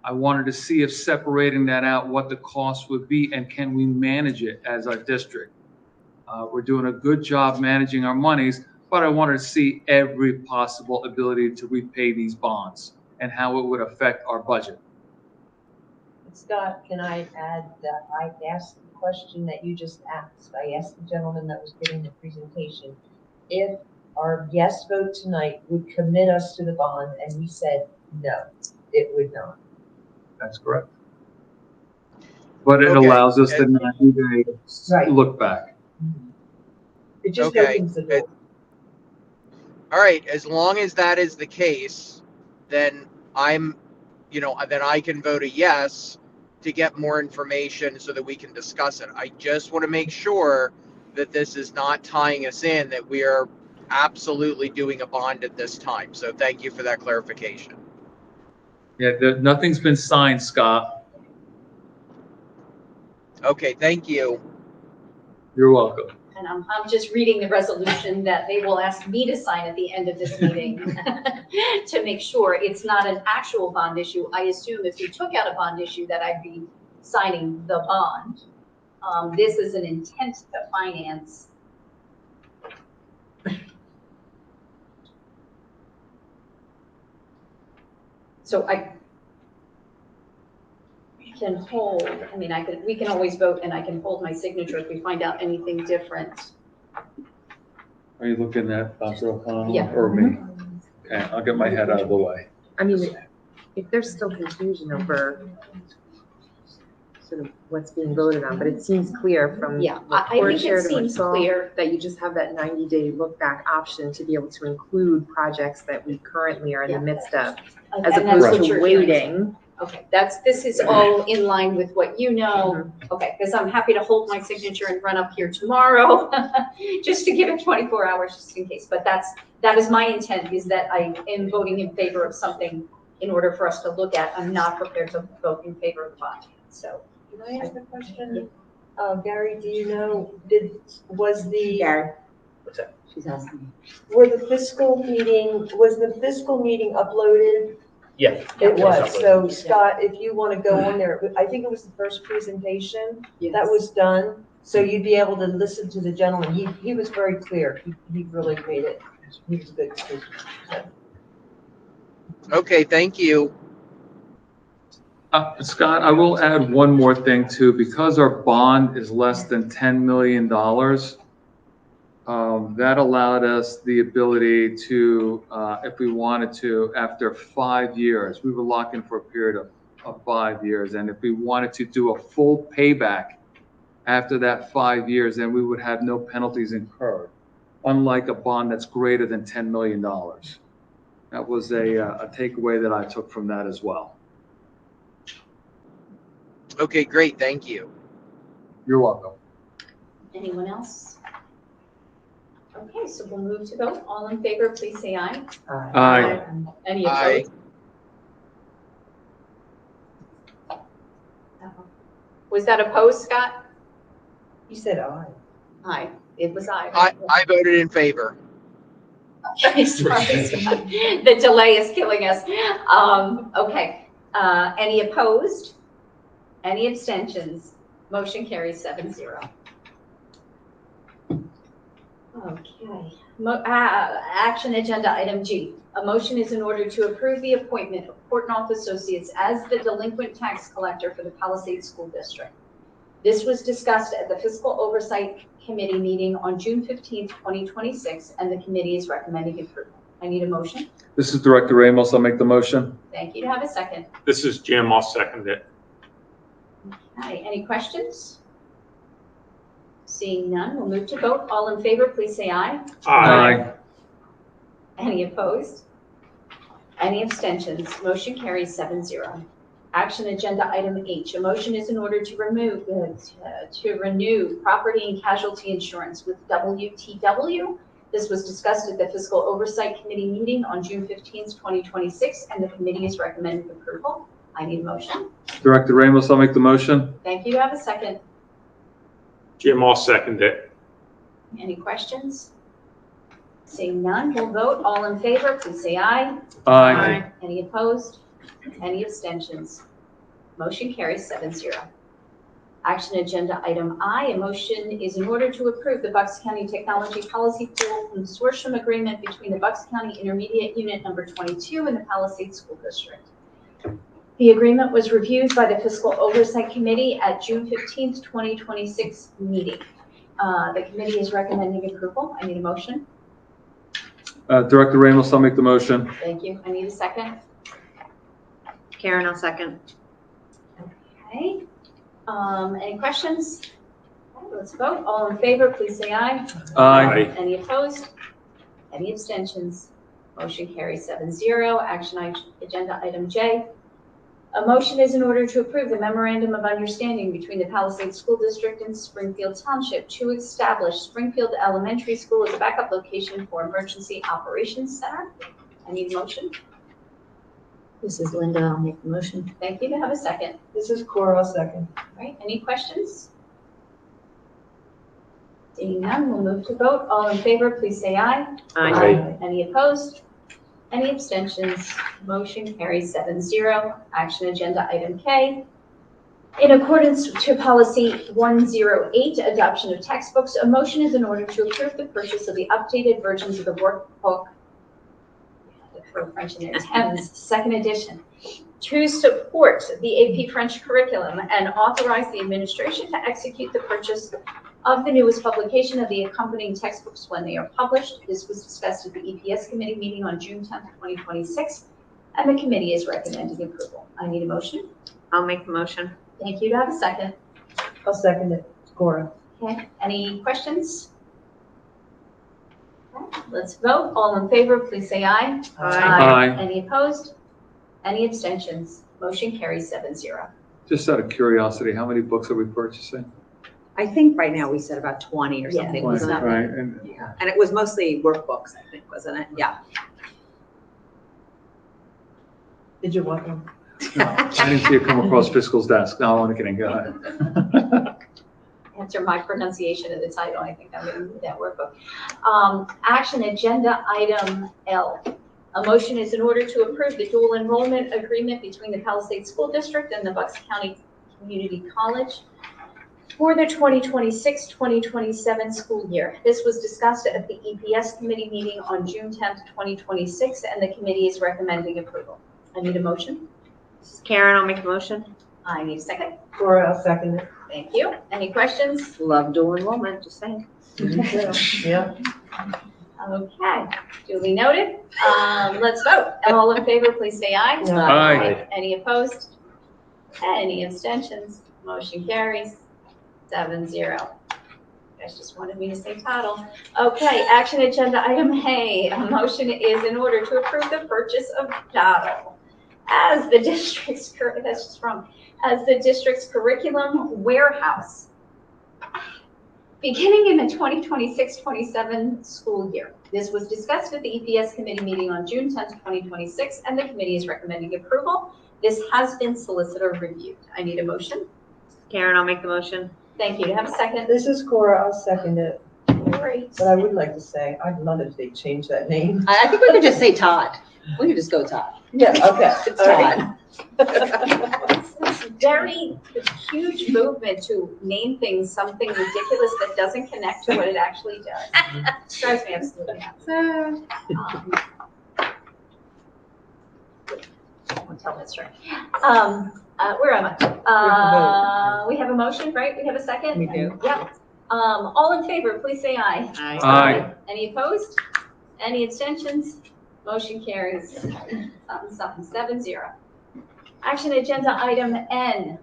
I wanted to see if separating that out, what the cost would be, and can we manage it as a district. We're doing a good job managing our monies, but I wanted to see every possible ability to repay these bonds and how it would affect our budget. Scott, can I add that I asked the question that you just asked? I asked the gentleman that was giving the presentation if our yes vote tonight would commit us to the bond, and he said no, it would not. That's correct. But it Okay. allows us to 90-day Right. look back. It just Okay. opens the door. All right, as long as that is the case, then then I can vote a yes to get more information so that we can discuss it. I just want to make sure that this is not tying us in, that we are absolutely doing a bond at this time. So thank you for that clarification. Yeah, nothing's been signed, Scott. Okay, thank you. You're welcome. And I'm just reading the resolution that they will ask me to sign at the end of this meeting to make sure it's not an actual bond issue. I assume if we took out a bond issue that I'd be signing the bond. This is an intent to finance. So can hold, I mean, we can always vote and I can hold my signature if we find out anything different. Are you looking at Dr. O'Connell Yeah. or me? Okay, I'll get my head out of the way. I mean, if there's still confusion over sort of what's being voted on, but it seems clear from Yeah, what I Court think it shared and what seems Saul, clear. that you just have that 90-day look back option to be able to include projects that we currently are in the midst of, as And that's what opposed to you're hearing. waiting. Okay, this is all in line with what you know. Okay, because I'm happy to hold my signature and run up here tomorrow, just to give it 24 hours just in case. But that is my intent, is that I am voting in favor of something in order for us to look at. I'm not prepared to vote in favor of the bond. So. Can I ask a question? Gary, do you know, Gary, what's that? she's asking. Was the fiscal meeting uploaded? Yeah. It was. uploaded. So Scott, if you want to go on there, I think it was the first presentation that was done. So you'd be able to listen to the gentleman. He was very clear. He really made it. He was a good speaker. So. Okay, thank you. Scott, I will add one more thing too. Because our bond is less than $10 million, that allowed us the ability to, if we wanted to, after 5 years, we were locked in for a period of 5 years. And if we wanted to do a full payback after that 5 years, then we would have no penalties incurred, unlike a bond that's greater than $10 million. That was a takeaway that I took from that as well. Okay, great, thank you. You're welcome. Anyone else? Okay, so we'll move to vote. All in favor, please say aye. Aye. Any Aye. opposed? Was that opposed, Scott? You said aye. Aye. It was aye. I voted in favor. Okay, sorry, Scott. The delay is killing us. Okay. Any opposed? Any abstentions? Motion carries 7-0. Okay. Action agenda item G. A motion is in order to approve the appointment of Portnoy Associates as the delinquent tax collector for the Palisades School District. This was discussed at the Fiscal Oversight Committee meeting on June 15th, 2026, and the committee is recommending approval. I need a motion. This is Director Ramos. I'll make the motion. Thank you. To have a second. This is Jim. I'll second it. Hi, any questions? Seeing none, we'll move to vote. All in favor, please say aye. Aye. Any opposed? Any abstentions? Motion carries 7-0. Action agenda item H. A motion is in order to renew property and casualty insurance with WTW. This was discussed at the Fiscal Oversight Committee meeting on June 15th, 2026, and the committee is recommending approval. I need a motion. Director Ramos, I'll make the motion. Thank you. Have a second. Jim, I'll second it. Any questions? Seeing none, we'll vote. All in favor, please say aye. Aye. Any opposed? Any abstentions? Motion carries 7-0. Action agenda item I, a motion is in order to approve the Bucks County Technology Policy Pool Consortium Agreement between the Bucks County Intermediate Unit Number 22 and the Palisades School District. The agreement was reviewed by the Fiscal Oversight Committee at June 15th, 2026 meeting. The committee is recommending approval. I need a motion. Director Ramos, I'll make the motion. Thank you. I need a second. Karen, I'll second. Okay. Any questions? Okay, let's vote. All in favor, please say aye. Aye. Any opposed? Any abstentions? Motion carries 7-0. Action agenda item J. A motion is in order to approve the memorandum of understanding between the Palisades School District and Springfield Township to establish Springfield Elementary School as a backup location for Emergency Operations Center. I need a motion. This is Linda. I'll make the motion. Thank you. To have a second. This is Cora, I'll second. All right. Any questions? Seeing none, we'll move to vote. All in favor, please say aye. Aye. Any opposed? Any abstentions? Motion carries 7-0. Action agenda item K. In accordance to policy 108, adoption of textbooks, a motion is in order to approve the purchase of the updated versions of the workbook for French and Thames, second edition, to support the AP French curriculum and authorize the administration to execute the purchase of the newest publication of the accompanying textbooks when they are published. This was discussed at the EPS committee meeting on June 10th, 2026, and the committee is recommending approval. I need a motion. I'll make the motion. Thank you. To have a second. I'll second it. Cora. Okay. Any questions? Okay. Let's vote. All in favor, please say aye. Aye. Any opposed? Any abstentions? Motion carries 7-0. Just out of curiosity, how many books are we purchasing? I think right now we said about 20 or Yeah. something, Right. wasn't it? Right, and Yeah. And it was mostly workbooks, I think, wasn't it? Yeah. Did you want them? no, I didn't see it come across Fiscal's desk. No, I'm only kidding. Go ahead. Answer my pronunciation of the title. I think I'm going to move that workbook. Action agenda item L. A motion is in order to approve the dual enrollment agreement between the Palisades School District and the Bucks County Community College for the 2026-2027 school year. This was discussed at the EPS committee meeting on June 10th, 2026, and the committee is recommending approval. I need a motion. This is Karen, I'll make the motion. I need a second. Cora, I'll second it. Thank you. Any questions? Love dual enrollment, just saying. Yeah. Okay, duly noted. Let's vote. All in favor, please say aye. Aye. Any opposed? Any abstentions? Motion carries 7-0. You guys just wanted me to say title. Okay, action agenda item A. A motion is in order to approve the purchase of Dotto as the district's, that's just wrong, as the district's curriculum warehouse beginning in the 2026-27 school year. This was discussed at the EPS committee meeting on June 10th, 2026, and the committee is recommending approval. This has been solicitor reviewed. I need a motion. Karen, I'll make the motion. Thank you. To have a second. This is Cora, I'll second it. Great. But I would like to say, I'd love it if they changed that name. I think we could just say Todd. We could just go Todd. Yeah, okay. It's All right. Todd. It's very huge movement to name things something ridiculous that doesn't connect to what it actually does. Drives me absolutely nuts. I'll tell that story. Where am I? We have a motion, right? We have a second? We do. Yep. All in favor, please say aye. Aye. Any opposed? Any abstentions? Motion carries. Something, 7-0. Action agenda item N.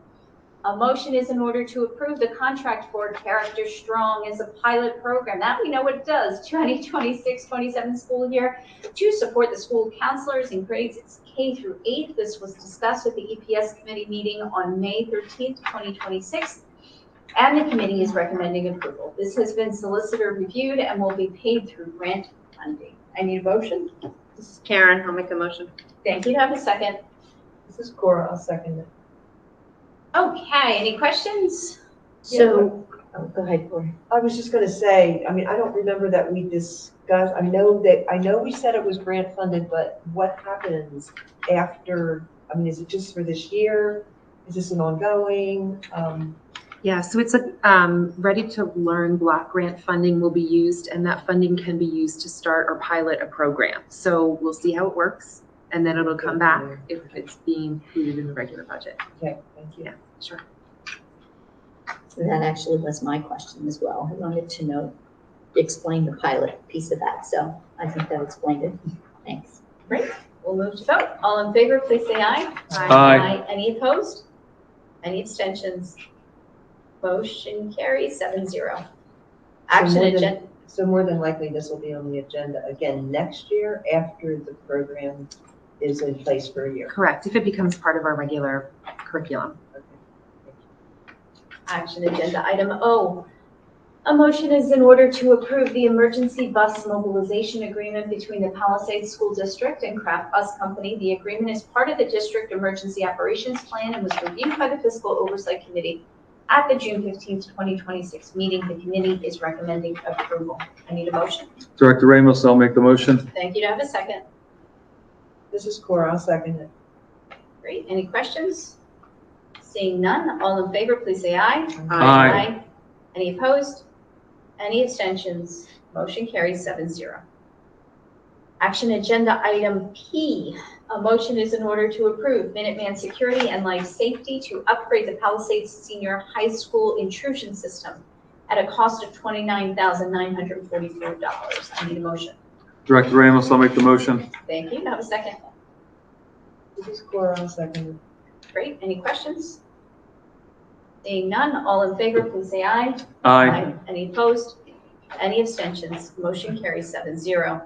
A motion is in order to approve the contract for Character Strong as a pilot program. That we know what it does, 2026-27 school year, to support the school counselors in grades K through 8. This was discussed at the EPS committee meeting on May 13th, 2026, and the committee is recommending approval. This has been solicitor reviewed and will be paid through grant funding. I need a motion. This is Karen, I'll make a motion. Thank you. To have a second. This is Cora, I'll second it. Okay, any questions? So Oh, go ahead, Cory. I was just gonna say, I mean, I don't remember that we discussed, I know we said it was grant funded, but what happens after, I mean, is it just for this year? Is this an ongoing? Yeah, so it's a Ready to Learn block grant funding will be used, and that funding can be used to start or pilot a program. So we'll see how it works, and then it'll come back if it's being included in the regular budget. Okay, thank you. Yeah, sure. That actually was my question as well. I wanted to explain the pilot piece of that, so I think that explained it. Thanks. Great. We'll move to vote. All in favor, please say aye. Aye. Any opposed? Any abstentions? Motion carries 7-0. Action agenda. So more than likely, this will be on the agenda again next year after the program is in place for a year. Correct, if it becomes part of our regular curriculum. Action agenda item O. A motion is in order to approve the emergency bus mobilization agreement between the Palisades School District and Craft Bus Company. The agreement is part of the district emergency operations plan and was reviewed by the Fiscal Oversight Committee at the June 15th, 2026 meeting. The committee is recommending approval. I need a motion. Director Ramos, I'll make the motion. Thank you. To have a second. This is Cora, I'll second it. Great. Any questions? Seeing none, all in favor, please say aye. Aye. Any opposed? Any abstentions? Motion carries 7-0. Action agenda item P. A motion is in order to approve Minuteman Security and Life Safety to upgrade the Palisades Senior High School intrusion system at a cost of $29,944. I need a motion. Director Ramos, I'll make the motion. Thank you. Have a second. This is Cora, I'll second it. Great. Any questions? Seeing none, all in favor, please say aye. Aye. Any opposed? Any abstentions? Motion carries 7-0.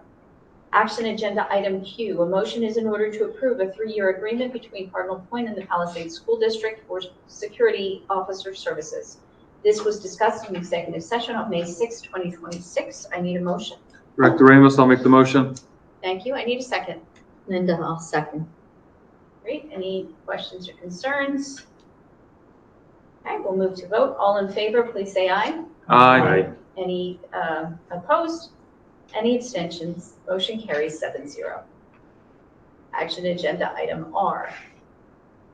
Action agenda item Q. A motion is in order to approve a 3-year agreement between Cardinal Point and the Palisades School District for security officer services. This was discussed in executive session on May 6, 2026. I need a motion. Director Ramos, I'll make the motion. Thank you. I need a second. Linda, I'll second. Great. Any questions or concerns? Okay, we'll move to vote. All in favor, please say aye. Aye. Any opposed? Any abstentions? Motion carries 7-0. Action agenda item R.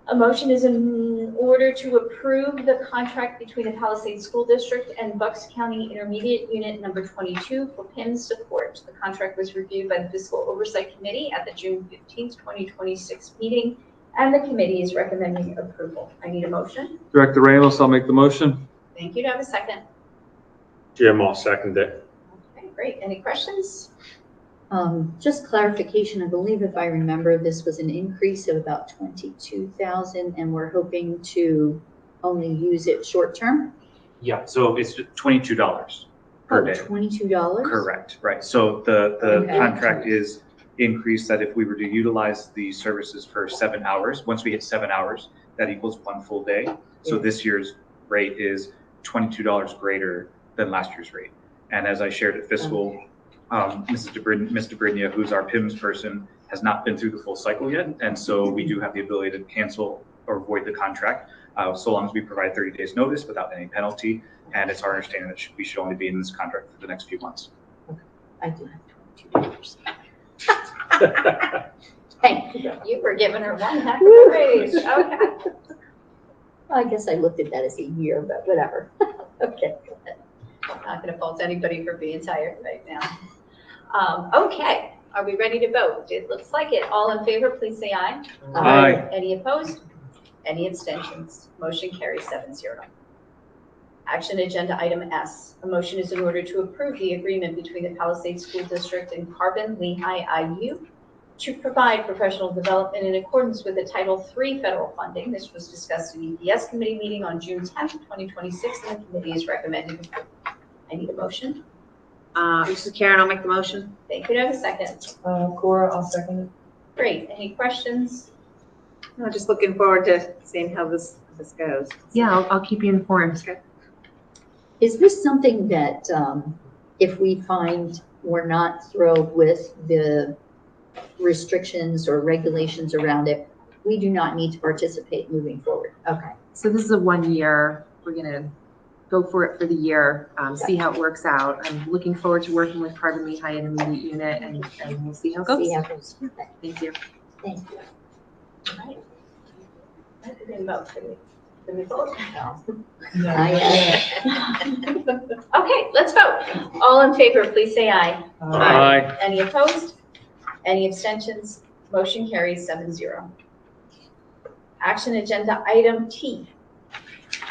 A motion is in order to approve the contract between the Palisades School District and Bucks County Intermediate Unit Number 22 for PIMS support. The contract was reviewed by the Fiscal Oversight Committee at the June 15th, 2026 meeting, and the committee is recommending approval. I need a motion. Director Ramos, I'll make the motion. Thank you. To have a second. Jim, I'll second it. Okay, great. Any questions? Just clarification, I believe if I remember, this was an increase of about 22,000 and we're hoping to only use it short term? Yeah, so it's $22 per day. $22? Correct, right. So the Okay. contract is increased that if we were to utilize the services for 7 hours, once we hit 7 hours, that equals 1 full day. So this year's rate is $22 greater than last year's rate. And as I shared at fiscal, Ms. Debrinia, who's our PIMS person, has not been through the full cycle yet. And so we do have the ability to cancel or void the contract so long as we provide 30 days notice without any penalty. And it's our understanding that we should only be in this contract for the next few months. I do have $22. Thank you. You were giving her one heck of a raise. Okay. I guess I looked at that as a year, but whatever. Okay. I'm not going to fault anybody for being tired right now. Okay. Are we ready to vote? It looks like it. All in favor, please say aye. Aye. Any opposed? Any abstentions? Motion carries 7-0. Action agenda item S. A motion is in order to approve the agreement between the Palisades School District and Carbon Lehigh IU to provide professional development in accordance with the Title III federal funding. This was discussed in EPS committee meeting on June 10th, 2026, and the committee is recommending approval. I need a motion. This is Karen, I'll make the motion. Thank you. To have a second. Cora, I'll second it. Great. Any questions? I'm just looking forward to seeing how this goes. Yeah, I'll keep you informed. Okay. Is this something that if we find we're not thrilled with the restrictions or regulations around it, we do not need to participate moving forward? Okay. So this is a 1 year, we're gonna go for it for the year, see how it works out. I'm looking forward to working with Carbon Lehigh Intermediate Unit, and we'll see how it goes. See how it goes. Thank you. Thank you. Did we vote? Not yet. Okay, let's vote. All in favor, please say aye. Aye. Any opposed? Any abstentions? Motion carries 7-0. Action agenda item T.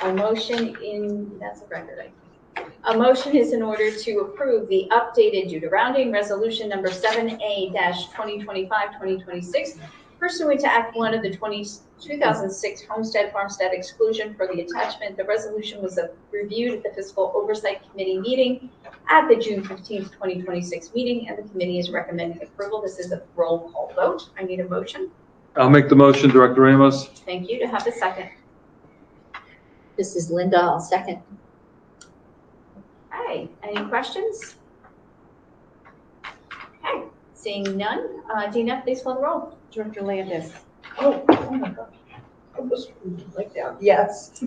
A motion that's a record, I think. A motion is in order to approve the updated due to rounding resolution number 7A-2025-2026 pursuant to Act 1 of the 2006 Homestead Farmstead exclusion for the attachment. The resolution was reviewed at the Fiscal Oversight Committee meeting at the June 15th, 2026 meeting, and the committee is recommending approval. This is a roll call vote. I need a motion. I'll make the motion, Director Ramos. Thank you. To have a second. This is Linda, I'll second. Okay, any questions? Okay, seeing none, Dina, please call the roll. Director Landis. Oh my gosh. I was like down. Yes.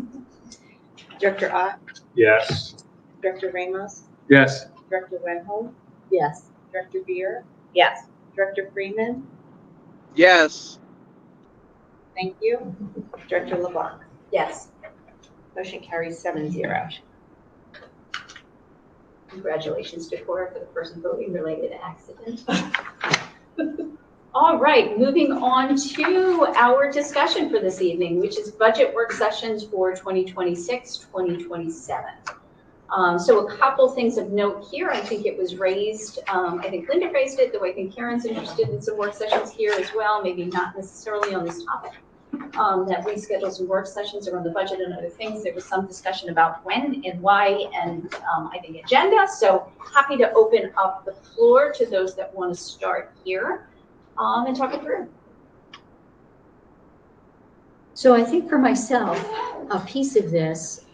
Director Ott. Yes. Director Ramos. Yes. Director Wenholm. Yes. Director Beer. Yes. Director Freeman. Yes. Thank you. Director LeBlanc. Yes. Motion carries 7-0. Congratulations to Cora for the first voting related accident. All right, moving on to our discussion for this evening, which is budget work sessions for 2026-2027. So a couple things of note here. I think it was raised, I think Linda raised it, though I think Karen's interested in some work sessions here as well, maybe not necessarily on this topic. That we scheduled some work sessions around the budget and other things. There was some discussion about when and why and I think agenda. So happy to open up the floor to those that want to start here and talk it through. So I think for myself, a piece of this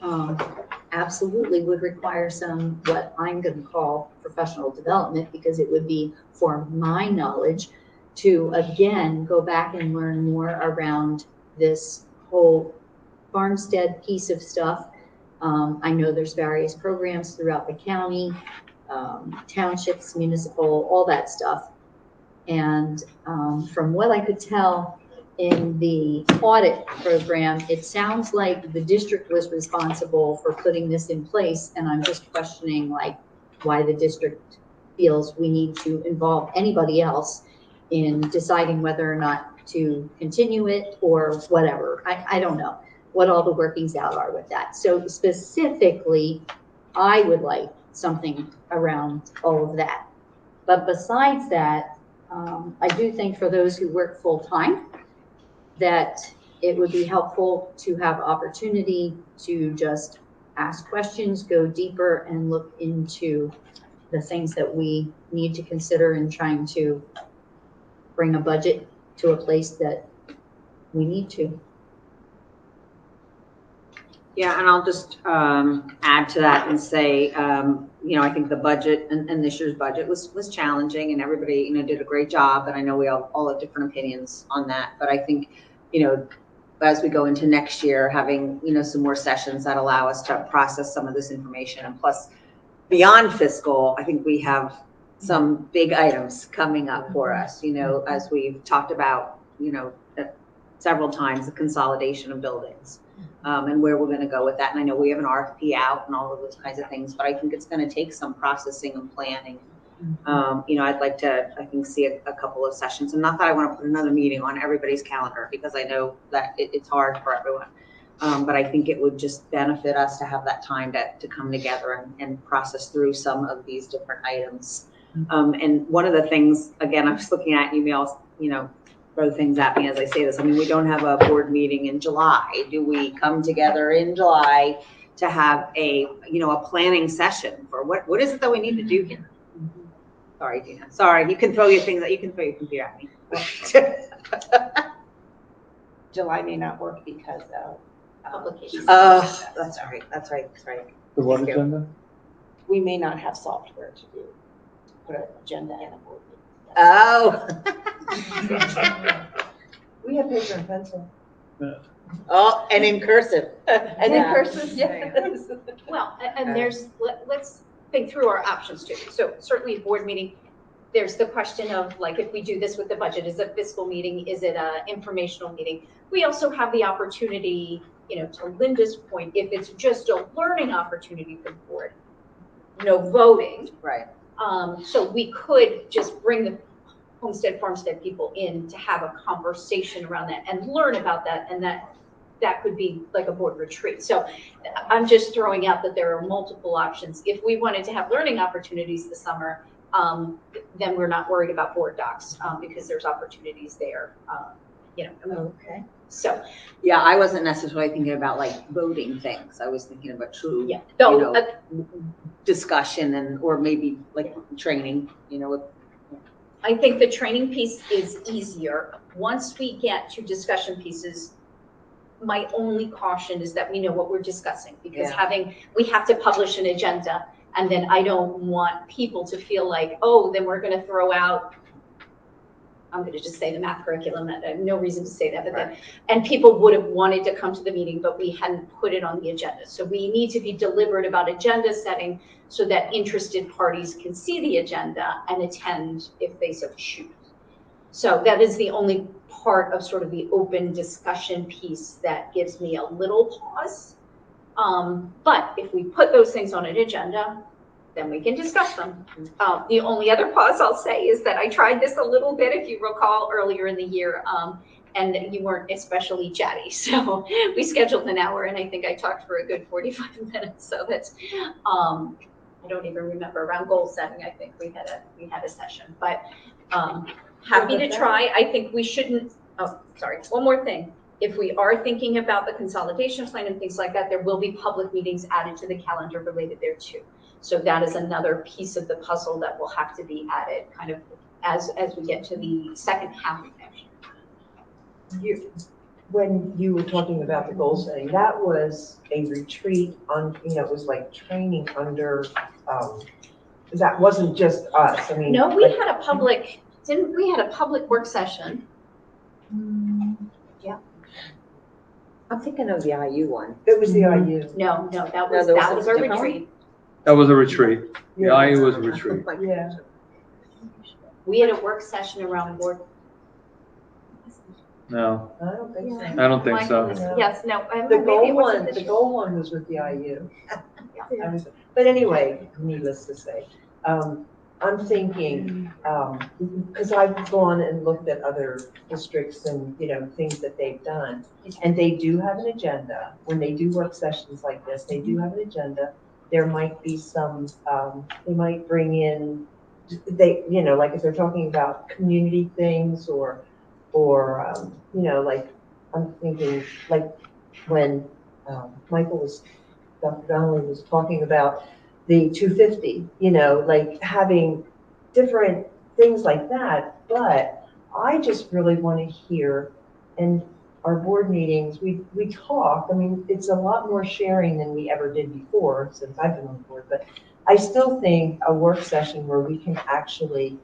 absolutely would require some, what I'm going to call professional development, because it would be for my knowledge to again go back and learn more around this whole farmstead piece of stuff. I know there's various programs throughout the county, townships, municipal, all that stuff. And from what I could tell in the audit program, it sounds like the district was responsible for putting this in place. And I'm just questioning like why the district feels we need to involve anybody else in deciding whether or not to continue it or whatever. I don't know what all the workings out are with that. So specifically, I would like something around all of that. But besides that, I do think for those who work full time, that it would be helpful to have opportunity to just ask questions, go deeper, and look into the things that we need to consider in trying to bring a budget to a place that we need to. Yeah, and I'll just add to that and say, you know, I think the budget and this year's budget was challenging, and everybody, you know, did a great job. And I know we all have different opinions on that. But I think, you know, as we go into next year, having, you know, some more sessions that allow us to process some of this information, and plus beyond fiscal, I think we have some big items coming up for us, you know, as we've talked about, you know, several times, the consolidation of buildings, and where we're going to go with that. And I know we have an RFP out and all of those kinds of things, but I think it's going to take some processing and planning. You know, I'd like to, I think, see a couple of sessions, and not that I want to put another meeting on everybody's calendar, because I know that it's hard for everyone. But I think it would just benefit us to have that time to come together and process through some of these different items. And one of the things, again, I was looking at emails, you know, throw things at me as I say this. I mean, we don't have a board meeting in July. Do we come together in July to have a, you know, a planning session for what is it that we need to do here? Sorry, Dina. Sorry, you can throw your things, you can throw your computer at me. July may not work because of Publications. That's right. That's right. That's right. The what agenda? we may not have software to do, put an agenda in a board meeting. Oh. We have paper and pencil. Oh, and in cursive. And then cursive, Yeah. yes. Well, and let's think through our options too. So certainly a board meeting, there's the question of like, if we do this with the budget, is it a fiscal meeting? Is it a informational meeting? We also have the opportunity, to Linda's point, if it's just a learning opportunity for the board, no voting. Right. So we could just bring the Homestead Farmstead people in to have a conversation around that and learn about that, and that could be like a board retreat. So I'm just throwing out that there are multiple options. If we wanted to have learning opportunities this summer, then we're not worried about board docs because there's opportunities there. Okay. So Yeah, I wasn't necessarily thinking about like voting things. I was thinking about true, yeah, discussion or maybe like training, with. I think the training piece is easier. Once we get to discussion pieces, my only caution is that we know what we're discussing, because we have to publish an agenda, and then I don't want people to feel like, oh, then we're going to throw out, I'm going to just say the math curriculum. I have no reason to say that, but then, and people would have wanted to come to the meeting, but we hadn't put it on the agenda. So we need to be deliberate about agenda setting so that interested parties can see the agenda and attend if they so choose. So that is the only part of sort of the open discussion piece that gives me a little pause. But if we put those things on an agenda, then we can discuss them. The only other pause I'll say is that I tried this a little bit, if you recall, earlier in the year, and you weren't especially chatty. So we scheduled an hour, and I think I talked for a good 45 minutes. So that's, I don't even remember, around goal setting, I think we had a session. But happy to try. I think we shouldn't, one more thing. If we are thinking about the consolidation plan and things like that, there will be public meetings added to the calendar related there too. So that is another piece of the puzzle that will have to be added kind of as we get to the second half of next year. When you were talking about the goal setting, that was a retreat on, it was like training under, that wasn't just us. I mean, no, we had a public, we had a public work session. Yeah. I'm thinking of the IU one. It was the IU. No, that was a retreat. That was a retreat. The IU was a retreat. Yeah. We had a work session around board. No, I don't think so. I don't think so. Yes, no. The goal one was with the IU. But anyway, needless to say, I'm thinking, because I've gone and looked at other districts and, things that they've done, and they do have an agenda. When they do work sessions like this, they do have an agenda. There might be some, they might bring in, like if they're talking about community things or like I'm thinking like when Dr. Donnelly was talking about the 250, like having different things like that. But I just really want to hear, and our board meetings, we talk. I mean, it's a lot more sharing than we ever did before since I've been on the board, but I still think a work session where we can actually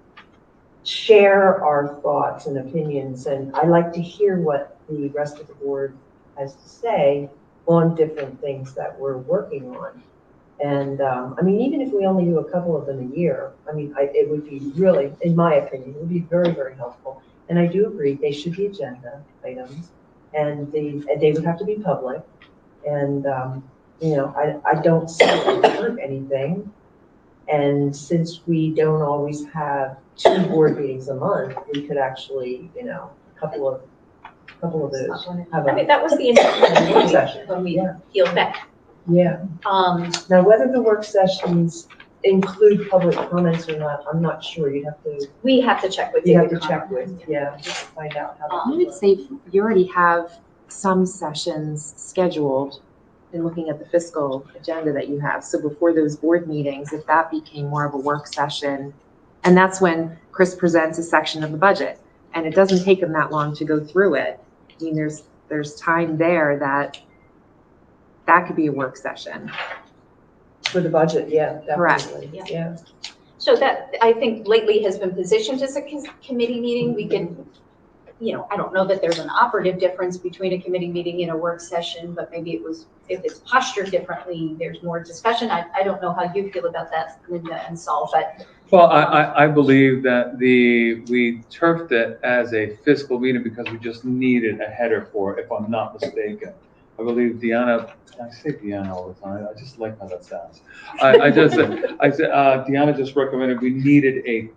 share our thoughts and opinions, and I like to hear what the rest of the board has to say on different things that we're working on. And I mean, even if we only do a couple of them a year, I mean, it would be really, in my opinion, it would be very, very helpful. And I do agree, they should be agenda items, and they would have to be public. And I don't see it hurt anything. And since we don't always have 2 board meetings a month, we could actually, a couple of those. I mean, that was the intention when we peeled back. Yeah. Now, whether the work sessions include public comments or not, I'm not sure. We have to check with you. You have to check with, just to find out how. I would say you already have some sessions scheduled in looking at the fiscal agenda that you have. So before those board meetings, if that became more of a work session, and that's when Chris presents a section of the budget, and it doesn't take him that long to go through it. I mean, there's time there that could be a work session. For the budget, yeah, definitely. Correct. Yeah. So that, I think, lately has been positioned as a committee meeting. We can, I don't know that there's an operative difference between a committee meeting and a work session, but maybe if it's postured differently, there's more discussion. I don't know how you feel about that, Linda and Saul, but. Well, I believe that we turfed it as a fiscal meeting because we just needed a header for it, if I'm not mistaken. I believe I say Deanna all the time, I just like how that sounds. Deanna just recommended we needed you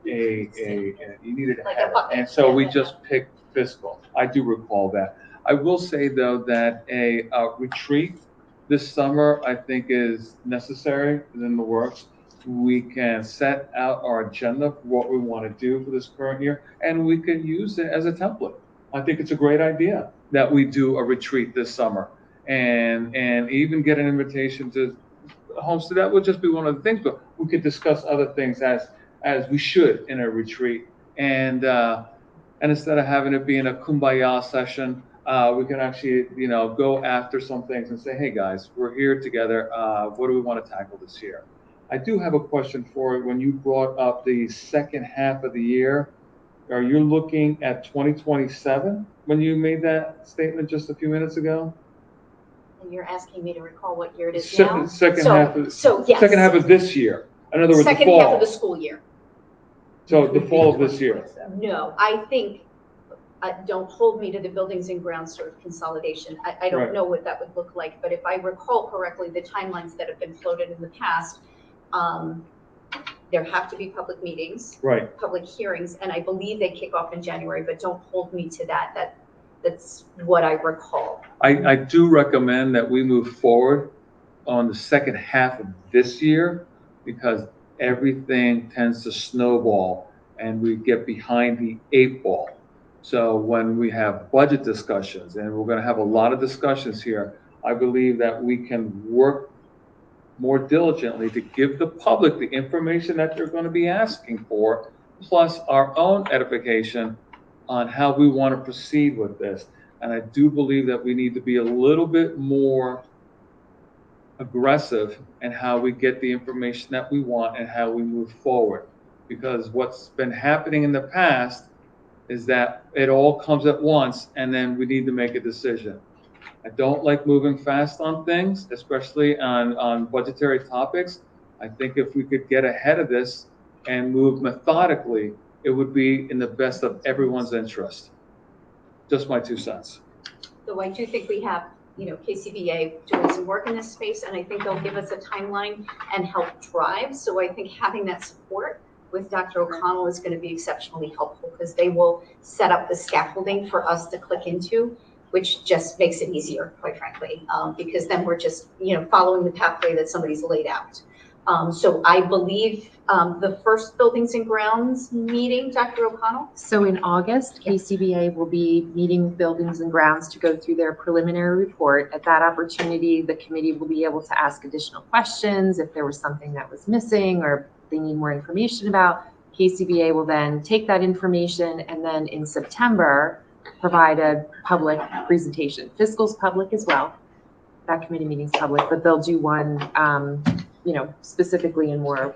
needed a header, and so we just picked fiscal. I do recall that. I will say though that a retreat this summer I think is necessary, is in the works. We can set out our agenda for what we want to do for this current year, and we can use it as a template. I think it's a great idea that we do a retreat this summer, and even get an invitation to Homestead. That would just be one of the things, but we could discuss other things as we should in a retreat. And instead of having it being a kumbaya session, we can actually, go after some things and say, hey guys, we're here together. What do we want to tackle this year? I do have a question for you. When you brought up the second half of the year, are you looking at 2027 when you made that statement just a few minutes ago? And you're asking me to recall what year it is now? Second half of this year. In other words, the fall. Second half of the school year. So the fall of this year. No, I think, don't hold me to the buildings and grounds sort of consolidation. I don't know what that would look like, but if I recall correctly, the timelines that have been floated in the past, there have to be public meetings, public hearings, and I believe they kick off in January, but don't hold me to that. That's what I recall. I do recommend that we move forward on the second half of this year because everything tends to snowball and we get behind the 8 ball. So when we have budget discussions, and we're going to have a lot of discussions here, I believe that we can work more diligently to give the public the information that they're going to be asking for, plus our own edification on how we want to proceed with this. And I do believe that we need to be a little bit more aggressive in how we get the information that we want and how we move forward. Because what's been happening in the past is that it all comes at once and then we need to make a decision. I don't like moving fast on things, especially on budgetary topics. I think if we could get ahead of this and move methodically, it would be in the best of everyone's interest. Just my 2 cents. So I do think we have, KCBA doing some work in this space, and I think they'll give us a timeline and help drive. So I think having that support with Dr. O'Connell is going to be exceptionally helpful because they will set up the scaffolding for us to click into, which just makes it easier, quite frankly, because then we're just, following the pathway that somebody's laid out. So I believe the first Buildings and Grounds meeting, Dr. O'Connell? So in August, KCBA will be meeting Buildings and Grounds to go through their preliminary report. At that opportunity, the committee will be able to ask additional questions if there was something that was missing or they need more information about. KCBA will then take that information and then in September, provide a public presentation. Fiscal's public as well. That committee meeting's public, but they'll do one, specifically and more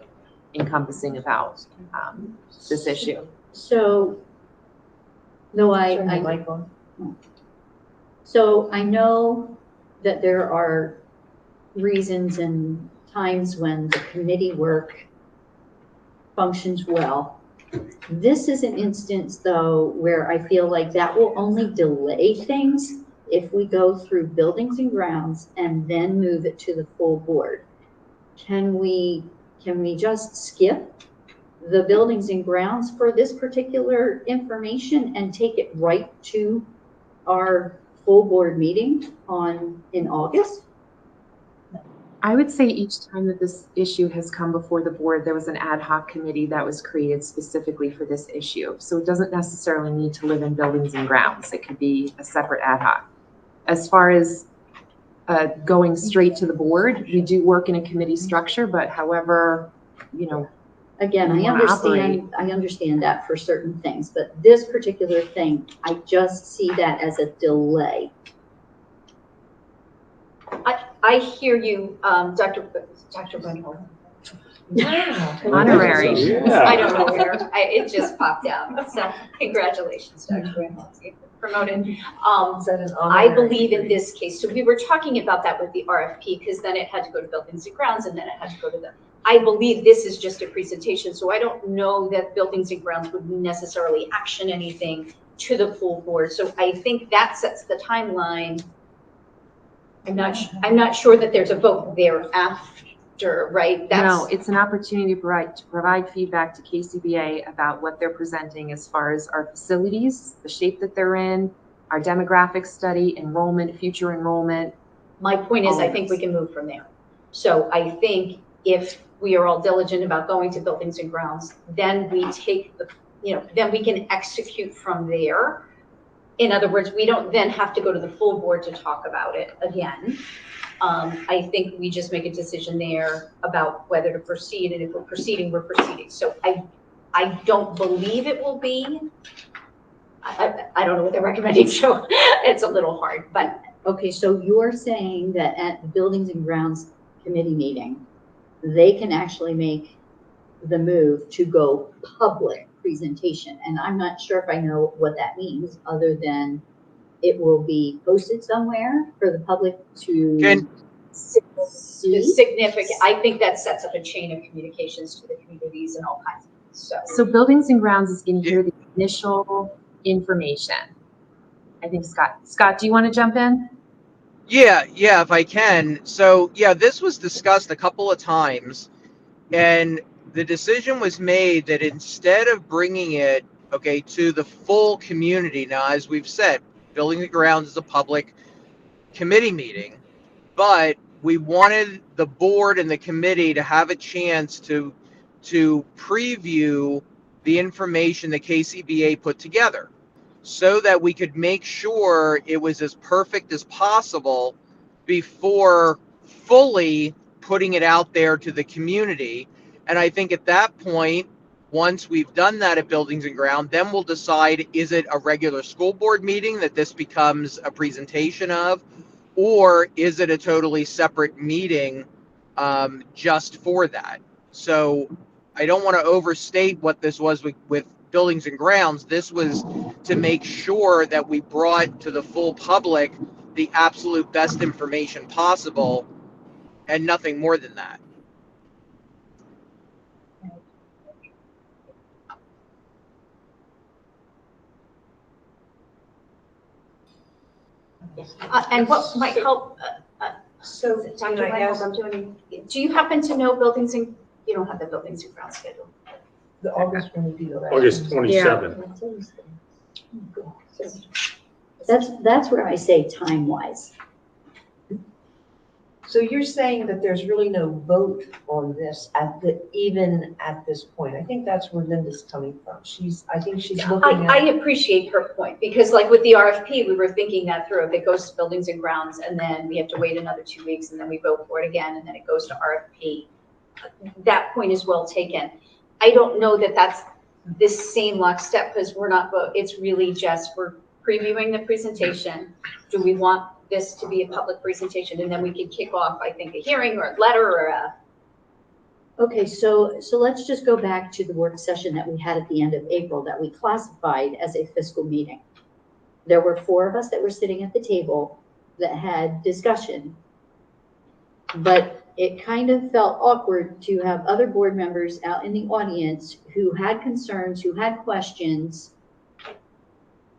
encompassing about this issue. So, no, so I know that there are reasons and times when the committee work functions well. This is an instance, though, where I feel like that will only delay things if we go through Buildings and Grounds and then move it to the full board. Can we just skip the Buildings and Grounds for this particular information and take it right to our full board meeting in August? I would say each time that this issue has come before the board, there was an ad hoc committee that was created specifically for this issue. So it doesn't necessarily need to live in Buildings and Grounds. It could be a separate ad hoc. As far as going straight to the board, we do work in a committee structure, but however, Again, I understand that for certain things, but this particular thing, I just see that as a delay. I hear you, Dr. Brendel. Wow. Honorary. I don't know where, it just popped out. So congratulations, Dr. Wynn, promoted. Is that an I honorary believe in degree? this case, so we were talking about that with the RFP, because then it had to go to Buildings and Grounds, and then it had to go to the, I believe this is just a presentation, so I don't know that Buildings and Grounds would necessarily action anything to the full board, so I think that sets the timeline. I'm not sure that there's a vote thereafter, right? No, it's an opportunity to provide feedback to KCBA about what they're presenting as far as our facilities, the shape that they're in, our demographic study, enrollment, future enrollment. My point is, I think we can move from there. So I think if we are all diligent about going to Buildings and Grounds, then we take the, then we can execute from there. In other words, we don't then have to go to the full board to talk about it again. I think we just make a decision there about whether to proceed, and if we're proceeding, we're proceeding. So I don't believe it will be. I don't know what they're recommending, so it's a little hard, but. Okay, so you're saying that at the Buildings and Grounds Committee meeting, they can actually make the move to go public presentation. And I'm not sure if I know what that means, other than it will be posted somewhere for the public to see. Significant, I think that sets up a chain of communications to the communities and all kinds of things, So Buildings and Grounds is going to hear the initial information. I think Scott, do you want to jump in? Yeah, if I can. So yeah, this was discussed a couple of times, and the decision was made that instead of bringing it, to the full community, now as we've said, Buildings and Grounds is a public committee meeting, but we wanted the board and the committee to have a chance to preview the information that KCBA put together, so that we could make sure it was as perfect as possible before fully putting it out there to the community. And I think at that point, once we've done that at Buildings and Grounds, then we'll decide, is it a regular school board meeting that this becomes a presentation of, or is it a totally separate meeting just for that? So I don't want to overstate what this was with Buildings and Grounds. This was to make sure that we brought to the full public the absolute best information possible, and nothing more than that. and what might help, So, Dr. I Wentworth, guess do you happen to know Buildings and, you don't have the Buildings and Grounds schedule? the August one would be the last. August one. 27th. That's where I say time-wise. So you're saying that there's really no vote on this even at this point? I think that's where Linda's coming from. I think she's looking I at. appreciate her point, because like with the RFP, we were thinking that through. If it goes to Buildings and Grounds, and then we have to wait another 2 weeks, and then we vote for it again, and then it goes to RFP. That point is well taken. I don't know that that's this same lockstep, because we're not, it's really just, we're previewing the presentation. Do we want this to be a public presentation? And then we can kick off, I think, a hearing or a letter or a. Okay, so let's just go back to the work session that we had at the end of April that we classified as a fiscal meeting. There were 4 of us that were sitting at the table that had discussion, but it kind of felt awkward to have other board members out in the audience who had concerns, who had questions,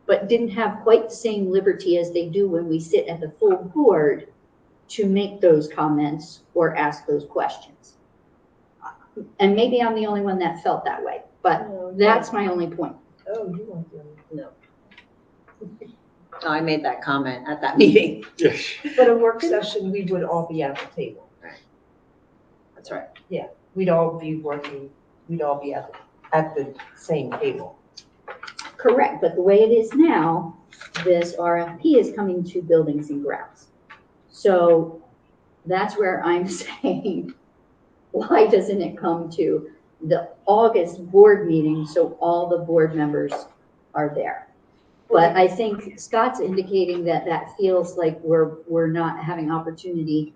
but didn't have quite the same liberty as they do when we sit at the full board to make those comments or ask those questions. And maybe I'm the only one that felt that way, but that's my only point. Oh, you want them? No. I made that comment at that meeting. Yes. But a work session, we would all be at the table. That's right. Yeah, we'd all be working, we'd all be at the same table. Correct, but the way it is now, this RFP is coming to Buildings and Grounds. So that's where I'm saying, why doesn't it come to the August board meeting so all the board members are there? But I think Scott's indicating that that feels like we're not having opportunity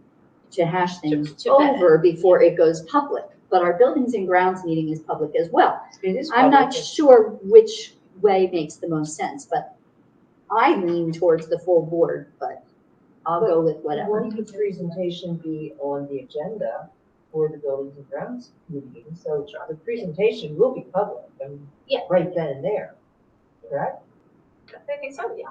to hash things over before it goes public. but our buildings and grounds meeting is public as well. It is I'm not public. sure which way makes the most sense, but I lean towards the full board, but I'll go with whatever. Won't the presentation be on the agenda for the buildings and grounds meeting? So the presentation will be public, I mean, Yeah. right then and there, correct? I think so, yeah.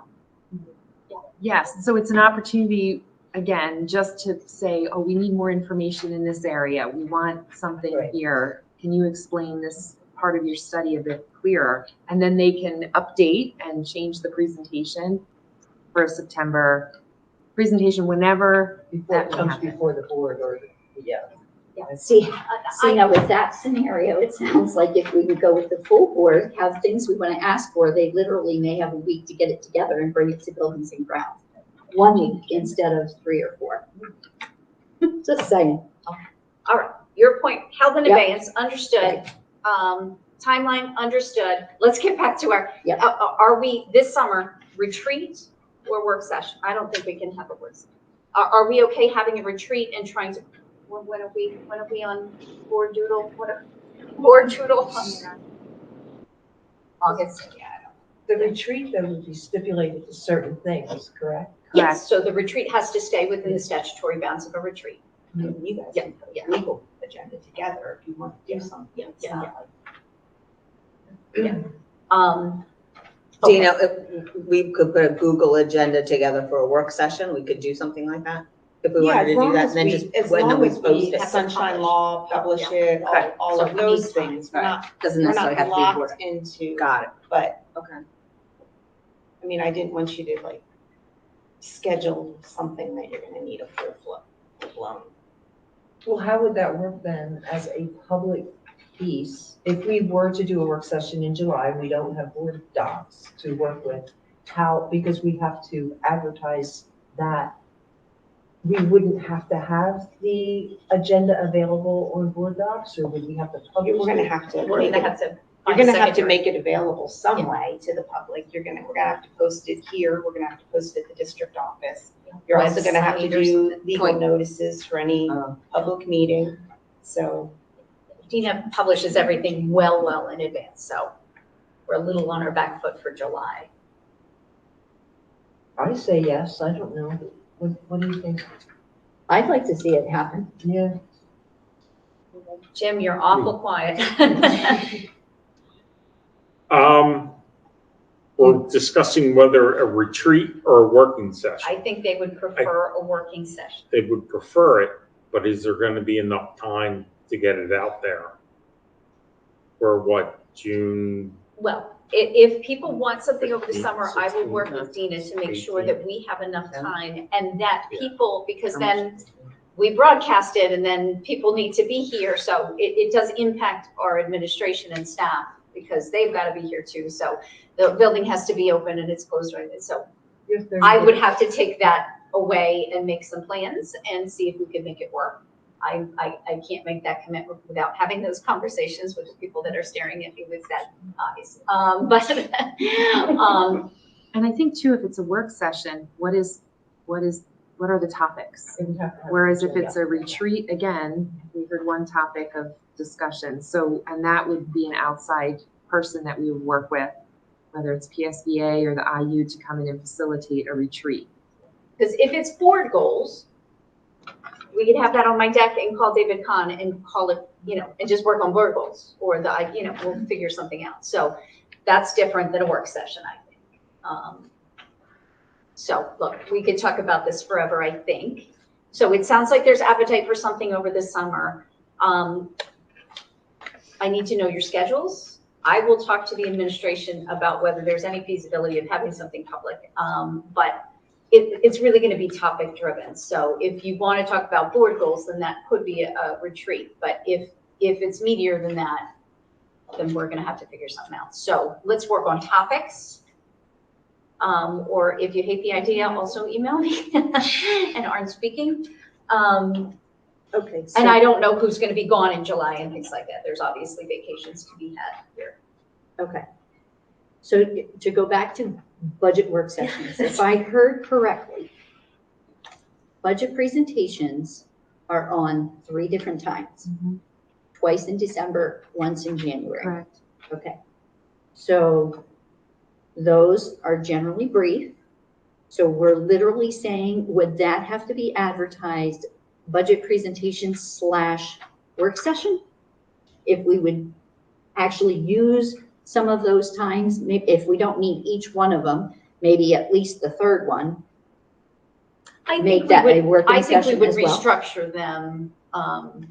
Yes, so it's an opportunity, again, just to say, oh, we need more information in this area. We want something Right. here. Can you explain this part of your study a bit clearer? And then they can update and change the presentation for a September presentation whenever Before it that may comes happen. before the board or, yeah. See now with that scenario, it sounds like if we would go with the full board, have things we want to ask for, they literally may have a week to get it together and bring it to buildings and grounds. 1 week instead of 3 or 4. Just saying. All right, your point, held in Yep. abeyance, understood. Timeline, understood. Let's get back to our, Yep. are we, this summer, retreat or work session? I don't think we can have a work session. Are we okay having a retreat and trying to, when are we on board doodle? Board doodle? August, yeah. The retreat though would be stipulated to certain things, correct? Yes, so the retreat has to stay within the statutory bounds of a retreat. You guys Yeah, can put yeah. a legal agenda together if you want to do something. Yeah, It's yeah, not Um, Dina, if we could put a Google agenda together for a work session, we could do something like that? If we Yeah, wanted as to do long that, as and then we, just, as when long we as post we it, sunshine law, publish it, Okay. all So of we those need time. things. We're Right. not, doesn't we're necessarily not have to be locked board. into, Got it, but, okay. I mean, I didn't want you to like schedule something that you're gonna need a full blown. Well, how would that work then as a public piece? If we were to do a work session in July, we don't have board docs to work with, how, because we have to advertise that, we wouldn't have to have the agenda available on board docs, or would we have to publish it? We're gonna have to. we're make gonna it- have to. You're find a gonna have to secretary. make it available some way to the public. We're gonna have to post it here, we're gonna have to post it at the district office. You're also gonna have to Website or do something. legal Point. notices for any public meeting, so. Dina publishes everything well in advance, so we're a little on our back foot for July. I say yes, I don't know, what do you think? I'd like to see it happen. Yeah. Jim, you're awful quiet. We're discussing whether a retreat or a working session. I think they would prefer a working session. They would prefer it, but is there going to be enough time to get it out there? For what, June? Well, if people want something over the summer, I will work with Dina to make sure that we have enough time and that people, because then we broadcast it and then people need to be here. So it does impact our administration and staff because they've got to be here too. So the building has to be open and it's closed right now. So I would have to take that away and make some plans and see if we can make it work. I can't make that commitment without having those conversations with the people that are staring at me with that eyes. And I think too, if it's a work session, what are the topics? It would have to have Whereas an if it's a retreat, again, we heard one topic of discussion. So, and that would be an outside person that we would work with, whether it's PSBA or the IU to come in and facilitate a retreat. Because if it's board goals, we could have that on my deck and call David Kahn and call it, and just work on board goals or we'll figure something out. So that's different than a work session, I think. So look, we could talk about this forever, I think. So it sounds like there's appetite for something over the summer. I need to know your schedules. I will talk to the administration about whether there's any feasibility of having something public. But it's really going to be topic driven. So if you want to talk about board goals, then that could be a retreat. But if it's meatier than that, then we're going to have to figure something out. So let's work on topics. Or if you hate the idea, also email me and aren't speaking. Okay. So And I don't know who's going to be gone in July and things like that. There's obviously vacations to be had here. Okay. So to go back to budget work sessions, if I heard correctly, budget presentations are on 3 different times. twice in December, once in January. Correct. Okay. So those are generally brief. So we're literally saying, would that have to be advertised budget presentation / work session? If we would actually use some of those times, maybe if we don't need each one of them, maybe at least the third one, make that a working session as well? Restructure them.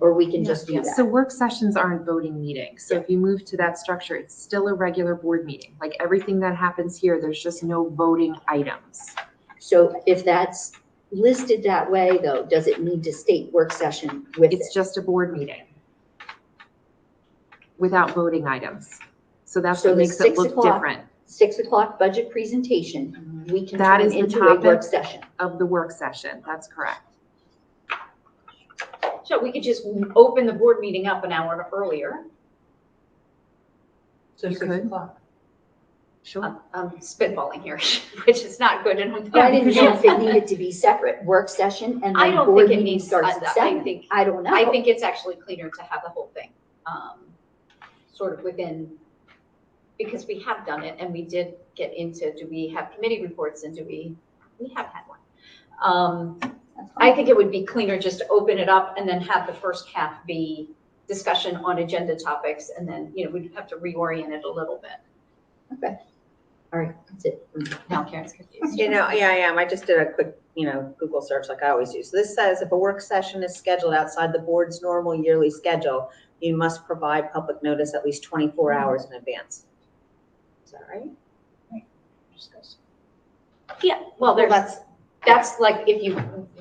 Or we can just do that. So work sessions aren't voting meetings. So if you move to that structure, it's still a regular board meeting. Like everything that happens here, there's just no voting items. So if that's listed that way though, does it need to state work session with it? It's just a board meeting without voting items. So that's So what the makes it 6 look o'clock different. 6 o'clock budget presentation, we can That turn is the into a work topic session. of the work session. That's correct. So we could just open the board meeting up an hour earlier. So You 6 could. o'clock. Sure. I'm spitballing here, which is not good. And I didn't know if it needed to be separate, work session and I then don't board think it meeting needs, starts at 7. I don't know. I think it's actually cleaner to have the whole thing, sort of within, because we have done it and we did get into, do we have committee reports and we have had one. I think it would be cleaner just to open it up and then have the first half be discussion on agenda topics. And then, we'd have to reorient it a little bit. Okay. All right, that's it. Now Karen's confused. Yeah, I am. I just did a quick, Google search like I always do. So this says if a work session is scheduled outside the board's normal yearly schedule, you must provide public notice at least 24 hours in advance. Is that right? Yeah, well, that's like if you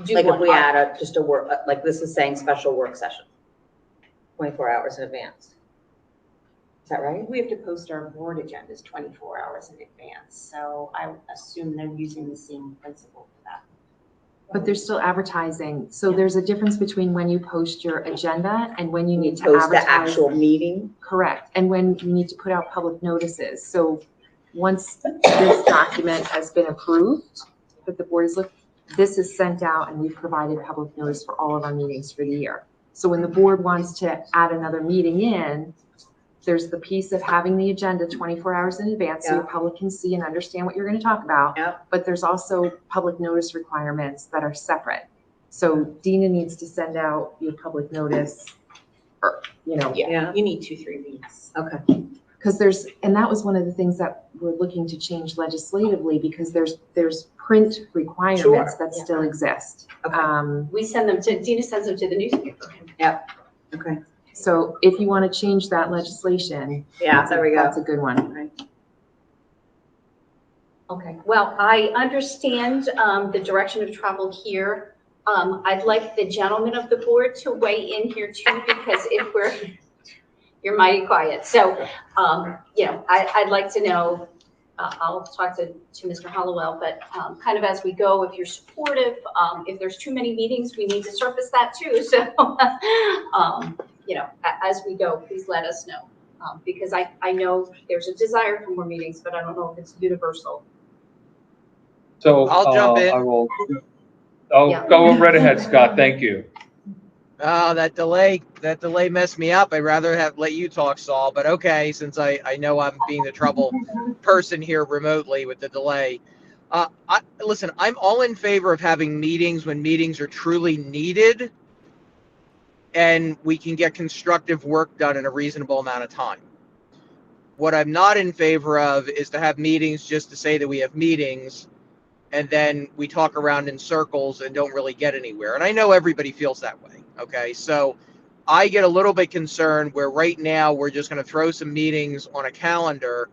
do Like if one we on- add just a work, like this is saying special work session, 24 hours in advance. Is that right? We have to post our board agendas 24 hours in advance, so I assume they're using the same principle for that. But there's still advertising. So there's a difference between when you post your agenda and when you need to Post advertise. the actual meeting. Correct. And when you need to put out public notices. So once this document has been approved, that the board is this is sent out and we've provided public notice for all of our meetings for the year. So when the board wants to add another meeting in, there's the piece of having the agenda 24 hours in advance so the public can see and understand what you're going to talk about. But there's also public notice requirements that are separate. So Dina needs to send out your public notice, or, You need 2-3 weeks. Okay. because and that was one of the things that we're looking to change legislatively, because there's print requirements that still exist. Okay. We send them Dina sends them to the newspaper. Yep. Okay. So if you want to change that legislation, there we go. That's a good one. Right. Okay, well, I understand the direction of travel here. I'd like the gentleman of the board to weigh in here too, because you're mighty quiet. So, I'd like to know, I'll talk to Mr. Hollowell, but kind of as we go, if you're supportive, if there's too many meetings, we need to surface that too. So, as we go, please let us know. Because I know there's a desire for more meetings, but I don't know if it's universal. So I'll jump in. I'll go right ahead, Scott. Thank you. Oh, that delay messed me up. I'd rather let you talk, Saul, but okay, since I know I'm being the trouble person here remotely with the delay. Listen, I'm all in favor of having meetings when meetings are truly needed and we can get constructive work done in a reasonable amount of time. What I'm not in favor of is to have meetings just to say that we have meetings and then we talk around in circles and don't really get anywhere. And I know everybody feels that way, okay? So I get a little bit concerned where right now we're just going to throw some meetings on a calendar,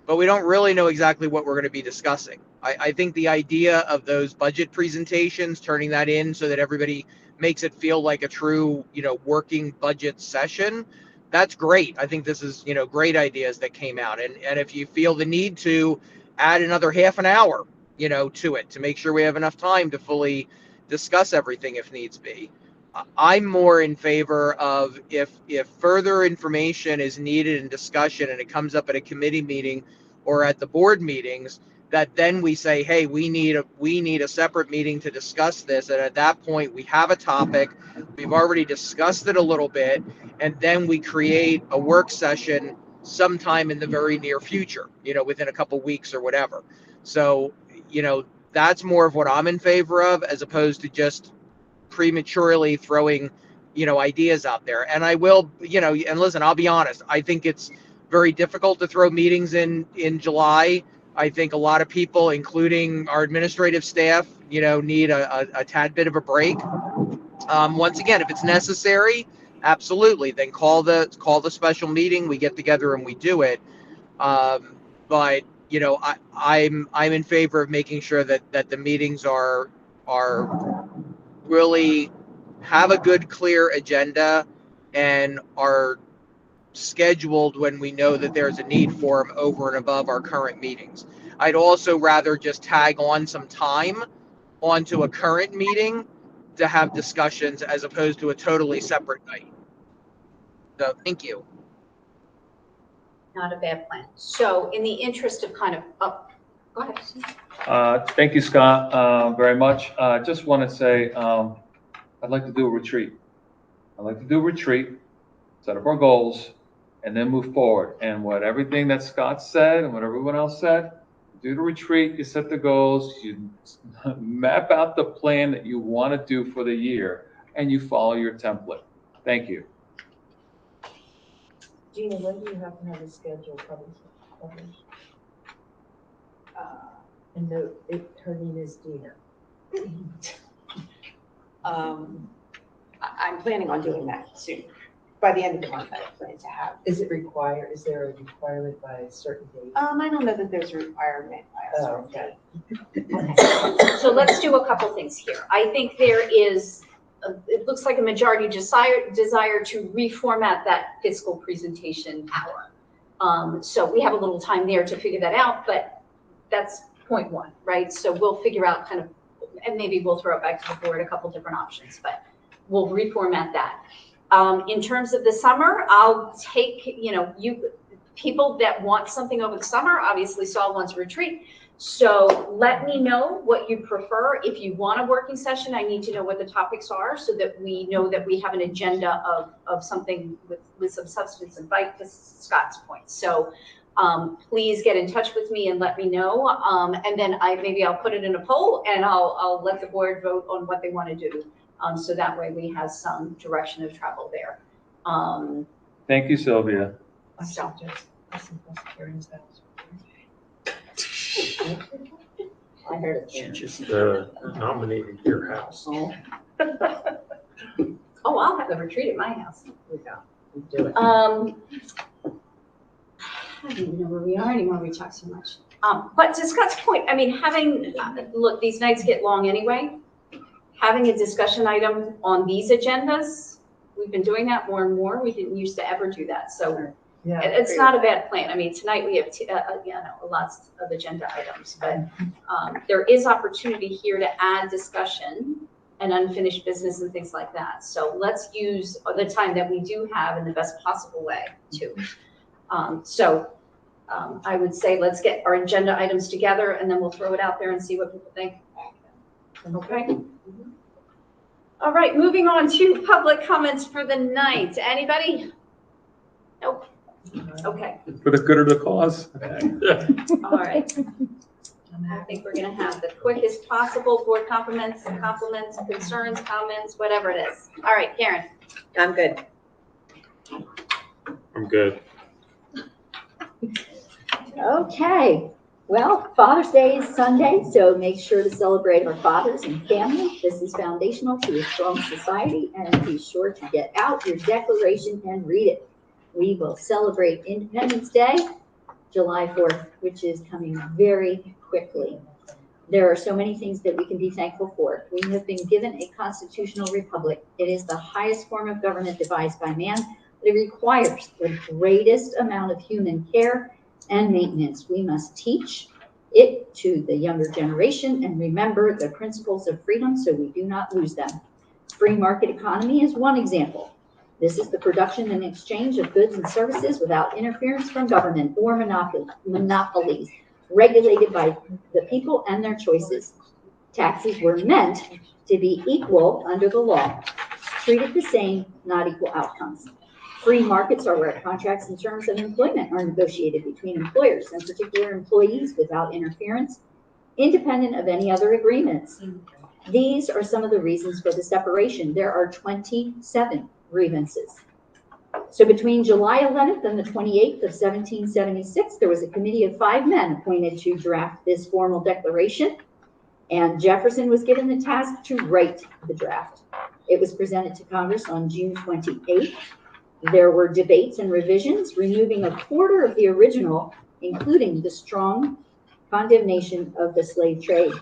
but we don't really know exactly what we're going to be discussing. I think the idea of those budget presentations, turning that in so that everybody makes it feel like a true, working budget session, that's great. I think this is, great ideas that came out. And if you feel the need to add another half an hour, to it, to make sure we have enough time to fully discuss everything if needs be. I'm more in favor of if further information is needed in discussion and it comes up at a committee meeting or at the board meetings, that then we say, hey, we need a separate meeting to discuss this. And at that point, we have a topic, we've already discussed it a little bit, and then we create a work session sometime in the very near future, within a couple weeks or whatever. So, that's more of what I'm in favor of, as opposed to just prematurely throwing, ideas out there. And I will, and listen, I'll be honest, I think it's very difficult to throw meetings in July. I think a lot of people, including our administrative staff, need a tad bit of a break. Once again, if it's necessary, absolutely, then call the special meeting. We get together and we do it. But I'm in favor of making sure that the meetings are really have a good, clear agenda and are scheduled when we know that there's a need for them over and above our current meetings. I'd also rather just tag on some time onto a current meeting to have discussions as opposed to a totally separate night. So thank you. Not a bad plan. So in the interest of kind of, go ahead. Thank you, Scott, very much. Just want to say I'd like to do a retreat. Set up our goals, and then move forward. And everything that Scott said and what everyone else said, do the retreat, you set the goals, you map out the plan that you want to do for the year, and you follow your template. Thank you. Gina, when do you have to have a schedule published? And her name is Gina. I'm planning on doing that soon. By the end of the month, I plan to have. Is there a requirement by a certain date? I don't know that there's a requirement by a certain date. So let's do a couple things here. I think there is, it looks like a majority desire to reformat that fiscal presentation hour. So we have a little time there to figure that out, but that's point one, right? So we'll figure out kind of, and maybe we'll throw it back to the board, a couple different options, but we'll reformat that. In terms of the summer, I'll take, people that want something over the summer, obviously Saul wants a retreat. So let me know what you prefer. If you want a working session, I need to know what the topics are so that we know that we have an agenda of something with some substance and bite, to Scott's point. So please get in touch with me and let me know. And then maybe I'll put it in a poll and I'll let the board vote on what they want to do. So that way we have some direction of travel there. Thank you, Sylvia. So. I heard it. She just nominated your house. Oh, I'll have the retreat at my house. We do it. I don't even know where we are anymore. We talk so much. But to Scott's point, I mean, look, these nights get long anyway. Having a discussion item on these agendas, we've been doing that more and more. We didn't used to ever do that. So Yeah, it's not a bad plan. I mean, tonight we have lots of agenda items, but there is opportunity here to add discussion and unfinished business and things like that. So let's use the time that we do have in the best possible way too. I would say let's get our agenda items together and then we'll throw it out there and see what people think. Okay. All right, moving on to public comments for the night. Anybody? Nope. Okay. For the good of the cause. All right. I think we're going to have the quickest possible board compliments, concerns, comments, whatever it is. All right, Karen. I'm good. I'm good. Okay, well, Father's Day is Sunday, so make sure to celebrate our fathers and family. This is foundational to a strong society, and be sure to get out your declaration and read it. We will celebrate Independence Day, July 4th, which is coming very quickly. There are so many things that we can be thankful for. We have been given a constitutional republic. It is the highest form of government devised by man, but it requires the greatest amount of human care and maintenance. We must teach it to the younger generation and remember the principles of freedom so we do not lose them. Free market economy is one example. This is the production and exchange of goods and services without interference from government or monopolies. regulated by the people and their choices. Taxes were meant to be equal under the law, treated the same, not equal outcomes. Free markets are where contracts and terms of employment are negotiated between employers and particular employees without interference, independent of any other agreements. These are some of the reasons for the separation. There are 27 grievances. So between July 11th and the 28th of 1776, there was a committee of 5 men appointed to draft this formal declaration, and Jefferson was given the task to write the draft. It was presented to Congress on June 28th. There were debates and revisions, removing a quarter of the original, including the strong condemnation of the slave trade.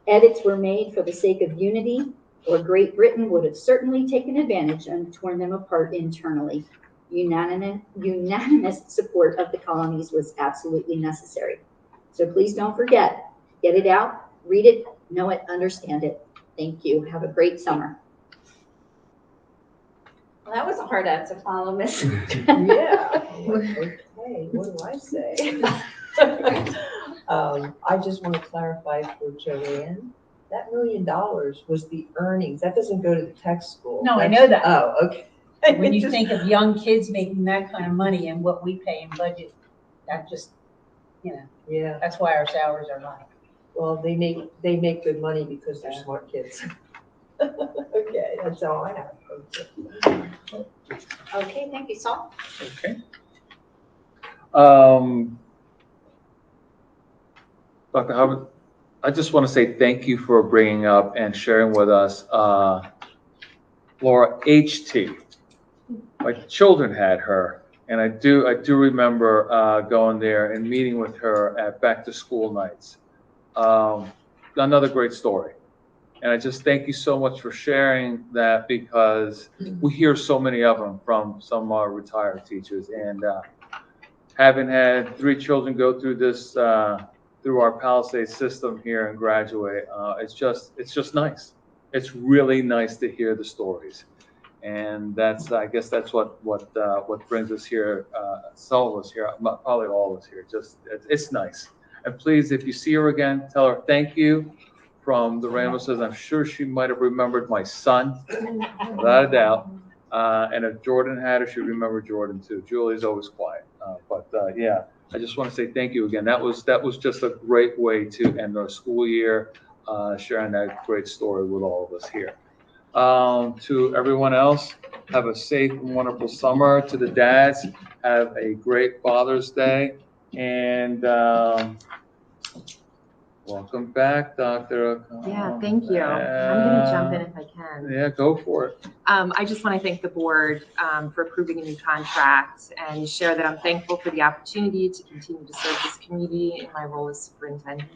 Edits were made for the sake of unity, or Great Britain would have certainly taken advantage and torn them apart internally. Unanimous support of the colonies was absolutely necessary. So please don't forget, get it out, read it, know it, understand it. Thank you. Have a great summer. Well, that was a hard act to follow, Miss. Yeah. Okay, what do I say? I just want to clarify for Joanne, that $1 million was the earnings. That doesn't go to the tech school. No, I know that. Oh, okay. When you think of young kids making that kind of money and what we pay in budget, that just, Yeah, that's why our salaries are high. well, they make good money because they're smart kids. Okay, that's all I have. Okay, thank you, Saul. Okay. Dr. Howard, I just want to say thank you for bringing up and sharing with us Laura HT. My children had her, and I do remember going there and meeting with her at back to school nights. Another great story. And I just thank you so much for sharing that, because we hear so many of them from some of our retired teachers. And having had 3 children go through this, through our Palisade system here and graduate, it's just nice. It's really nice to hear the stories. And I guess that's what brings us here. Some of us here, probably all of us here. It's nice. And please, if you see her again, tell her thank you from the Ramoses. I'm sure she might have remembered my son, without a doubt. And if Jordan had her, she'd remember Jordan too. Julie's always quiet. Yeah, I just want to say thank you again. That was just a great way to end our school year, sharing that great story with all of us here. To everyone else, have a safe and wonderful summer. To the dads, have a great Father's Day. And welcome back, Dr. Yeah, thank you. I'm going to jump in if I can. Yeah, go for it. I just want to thank the board for approving a new contract and share that I'm thankful for the opportunity to continue to serve this community in my role as superintendent.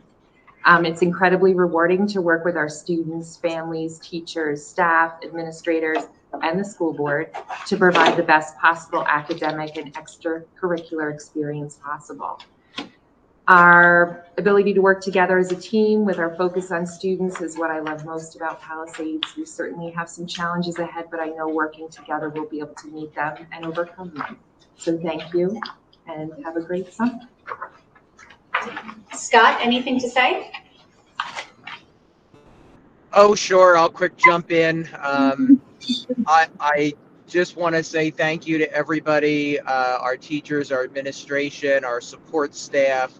It's incredibly rewarding to work with our students, families, teachers, staff, administrators, and the school board to provide the best possible academic and extracurricular experience possible. Our ability to work together as a team with our focus on students is what I love most about Palisades. We certainly have some challenges ahead, but I know working together we'll be able to meet them and overcome them. So thank you and have a great summer. Scott, anything to say? Oh, sure. I'll quick jump in. I just want to say thank you to everybody, our teachers, our administration, our support staff,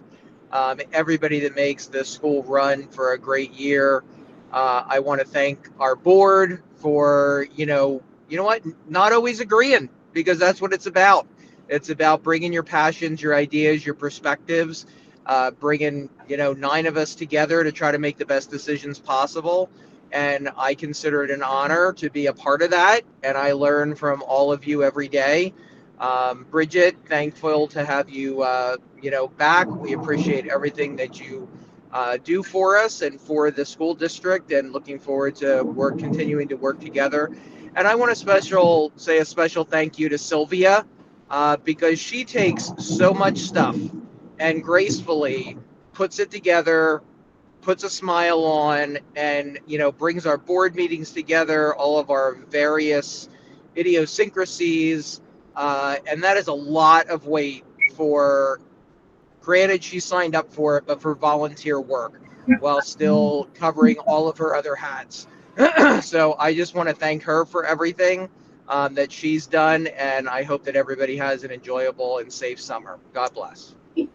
everybody that makes the school run for a great year. I want to thank our board for, you know what, not always agreeing, because that's what it's about. It's about bringing your passions, your ideas, your perspectives, bringing, 9 of us together to try to make the best decisions possible. And I consider it an honor to be a part of that. And I learn from all of you every day. Bridget, thankful to have you, back. We appreciate everything that you do for us and for the school district, and looking forward to continuing to work together. And I want to say a special thank you to Sylvia, because she takes so much stuff and gracefully puts it together, puts a smile on, and brings our board meetings together, all of our various idiosyncrasies, and that is a lot of weight for Granted, she signed up for it, but for volunteer work while still covering all of her other hats. So I just want to thank her for everything that she's done, and I hope that everybody has an enjoyable and safe summer. God bless. You're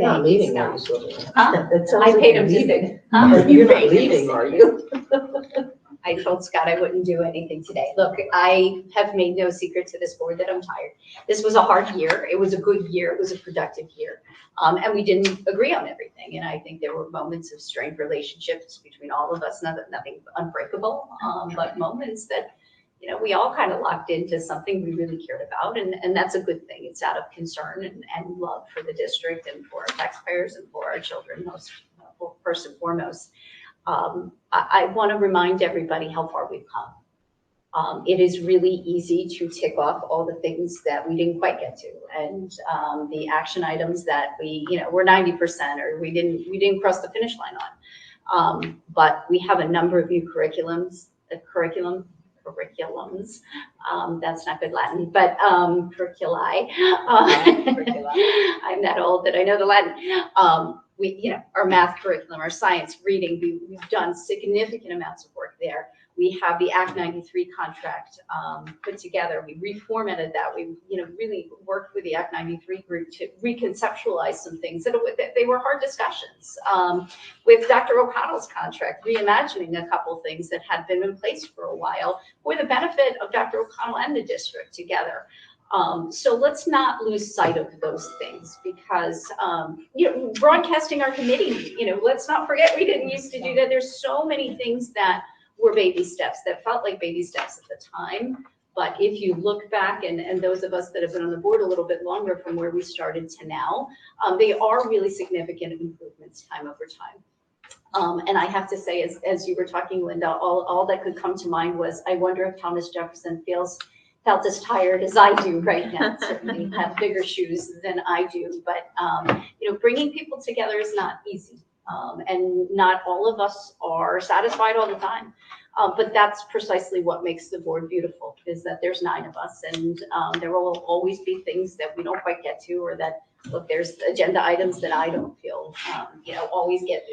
not Thank you, leaving, are you, Scott. Sylvia? Huh? It sounds I like paid you're him to leaving. stay. Huh? You're not paid him to leaving, stay. are you? I told Scott I wouldn't do anything today. Look, I have made no secret to this board that I'm tired. This was a hard year. It was a good year. It was a productive year. And we didn't agree on everything. And I think there were moments of strained relationships between all of us, nothing unbreakable, but moments that, you know, we all kind of locked into something we really cared about. And that's a good thing. It's out of concern and love for the district and for our taxpayers and for our children, first and foremost. I want to remind everybody how far we've come. It is really easy to tick off all the things that we didn't quite get to, and the action items that we're 90% or we didn't cross the finish line on. But we have a number of new curriculums. That's not good Latin, but curriculi. I'm that old that I know the Latin. Our math curriculum, our science, reading, we've done significant amounts of work there. We have the Act 93 contract put together. We reformatted that. We, really worked with the Act 93 group to reconceptualize some things that they were hard discussions. With Dr. O'Connell's contract, reimagining a couple things that had been in place for a while for the benefit of Dr. O'Connell and the district together. So let's not lose sight of those things because, broadcasting our committee, let's not forget we didn't used to do that. There's so many things that were baby steps that felt like baby steps at the time. But if you look back and those of us that have been on the board a little bit longer from where we started to now, they are really significant improvements time over time. And I have to say, as you were talking, Linda, all that could come to mind was, I wonder if Thomas Jefferson felt as tired as I do right now. Certainly have bigger shoes than I do, but bringing people together is not easy, and not all of us are satisfied all the time. But that's precisely what makes the board beautiful, is that there's 9 of us, and there will always be things that we don't quite get to, or that, look, there's agenda items that I don't feel always get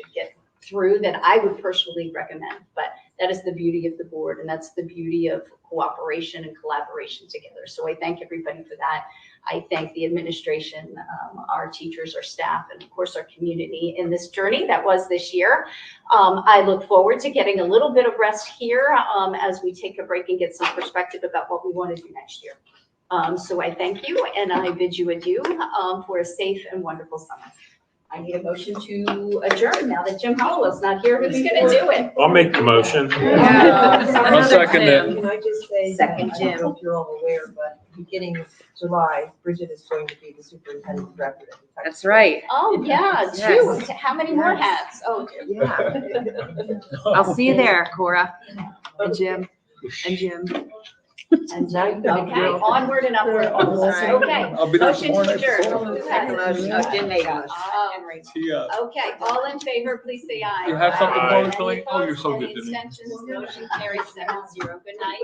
through that I would personally recommend. But that is the beauty of the board, and that's the beauty of cooperation and collaboration together. So I thank everybody for that. I thank the administration, our teachers, our staff, and of course our community in this journey that was this year. I look forward to getting a little bit of rest here as we take a break and get some perspective about what we want to do next year. So I thank you, and I bid you adieu for a safe and wonderful summer. I need a motion to adjourn now that Jim Hollowell's not here. Who's going to do it? I'll make the motion. I'll second it. Can I just say, Second, I Jim. don't know if you're all aware, but beginning of July, Bridget is going to be the superintendent director. That's right. Oh, yeah, Yes. 2. How many more hats? Oh, Yeah. I'll see you there, Cora, and Jim, and Jim. and Now you got okay, onward and upward. Right. Okay. I'll be there Motion tomorrow to night adjourn. before. Who has Second it? motion. Oh, Jim made a motion. Henry. Tee up. Okay, all in favor, please say aye. You have something Aye. more, Tony? Any Oh, you're so opposed? good, Any Denise. abstentions? Motion carries 7-0. Good night.